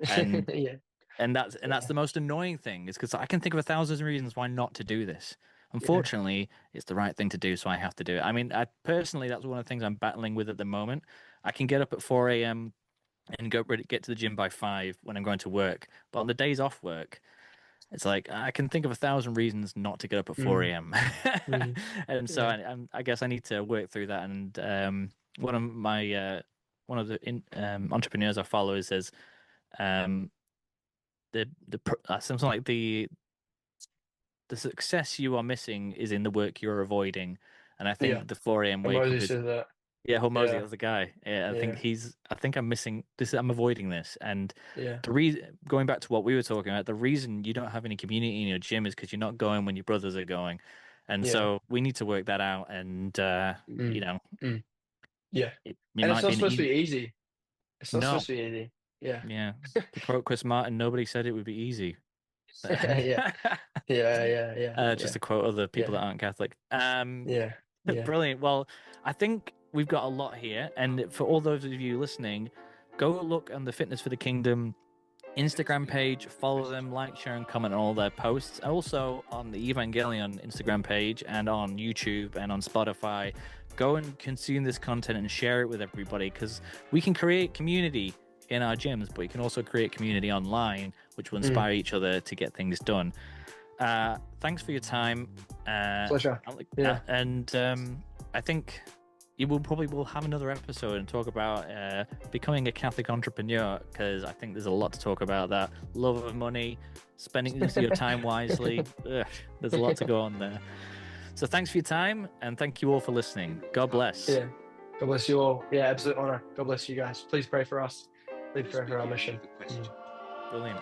And Yeah. and that's the most annoying thing is because I can think of 1,000 reasons why not to do this. Unfortunately, it's the right thing to do, so I have to do it. I mean, personally, that's one of the things I'm battling with at the moment. I can get up at 4 a.m. and get to the gym by 5 when I'm going to work, but on the days off work, it's like I can think of 1,000 reasons not to get up at 4 a.m. And so I guess I need to work through that. And one of my one of the entrepreneurs I follow says um, something like the success you are missing is in the work you're avoiding. And I think the 4 a.m. wake up Moses is said that. yeah, Hormozy, Yeah. that's the guy. Yeah, I think I'm missing this. I'm avoiding this. And Yeah. the reason, going back to what we were talking about, the reason you don't have any community in your gym is because you're not going when your brothers are going. And so we need to work that out. And, Yeah. it And it's might not be an supposed to easy. be easy. It's not No, supposed to be easy. Yeah. yeah. To quote Chris Martin, nobody said it would be easy. Yeah. Yeah. Just to quote other people that aren't Catholic. Yeah. Brilliant. Well, I think we've got a lot here. And for all those of you listening, go look on the Fitness for the Kingdom Instagram page, follow them, like, share, and comment on all their posts. Also on the Evangelion Instagram page and on YouTube and on Spotify. Go and consume this content and share it with everybody, because we can create community in our gyms, but you can also create community online, which will inspire each other to get things done. Thanks for your time. Pleasure. Yeah. And I think you will have another episode and talk about becoming a Catholic entrepreneur, because I think there's a lot to talk about. That love of money, spending your time wisely. There's a lot to go on there. So thanks for your time, and thank you all for listening. God bless. Yeah. God bless you all. Yeah, absolute honor. God bless you guys. Please pray for us. Please pray for our mission. Brilliant.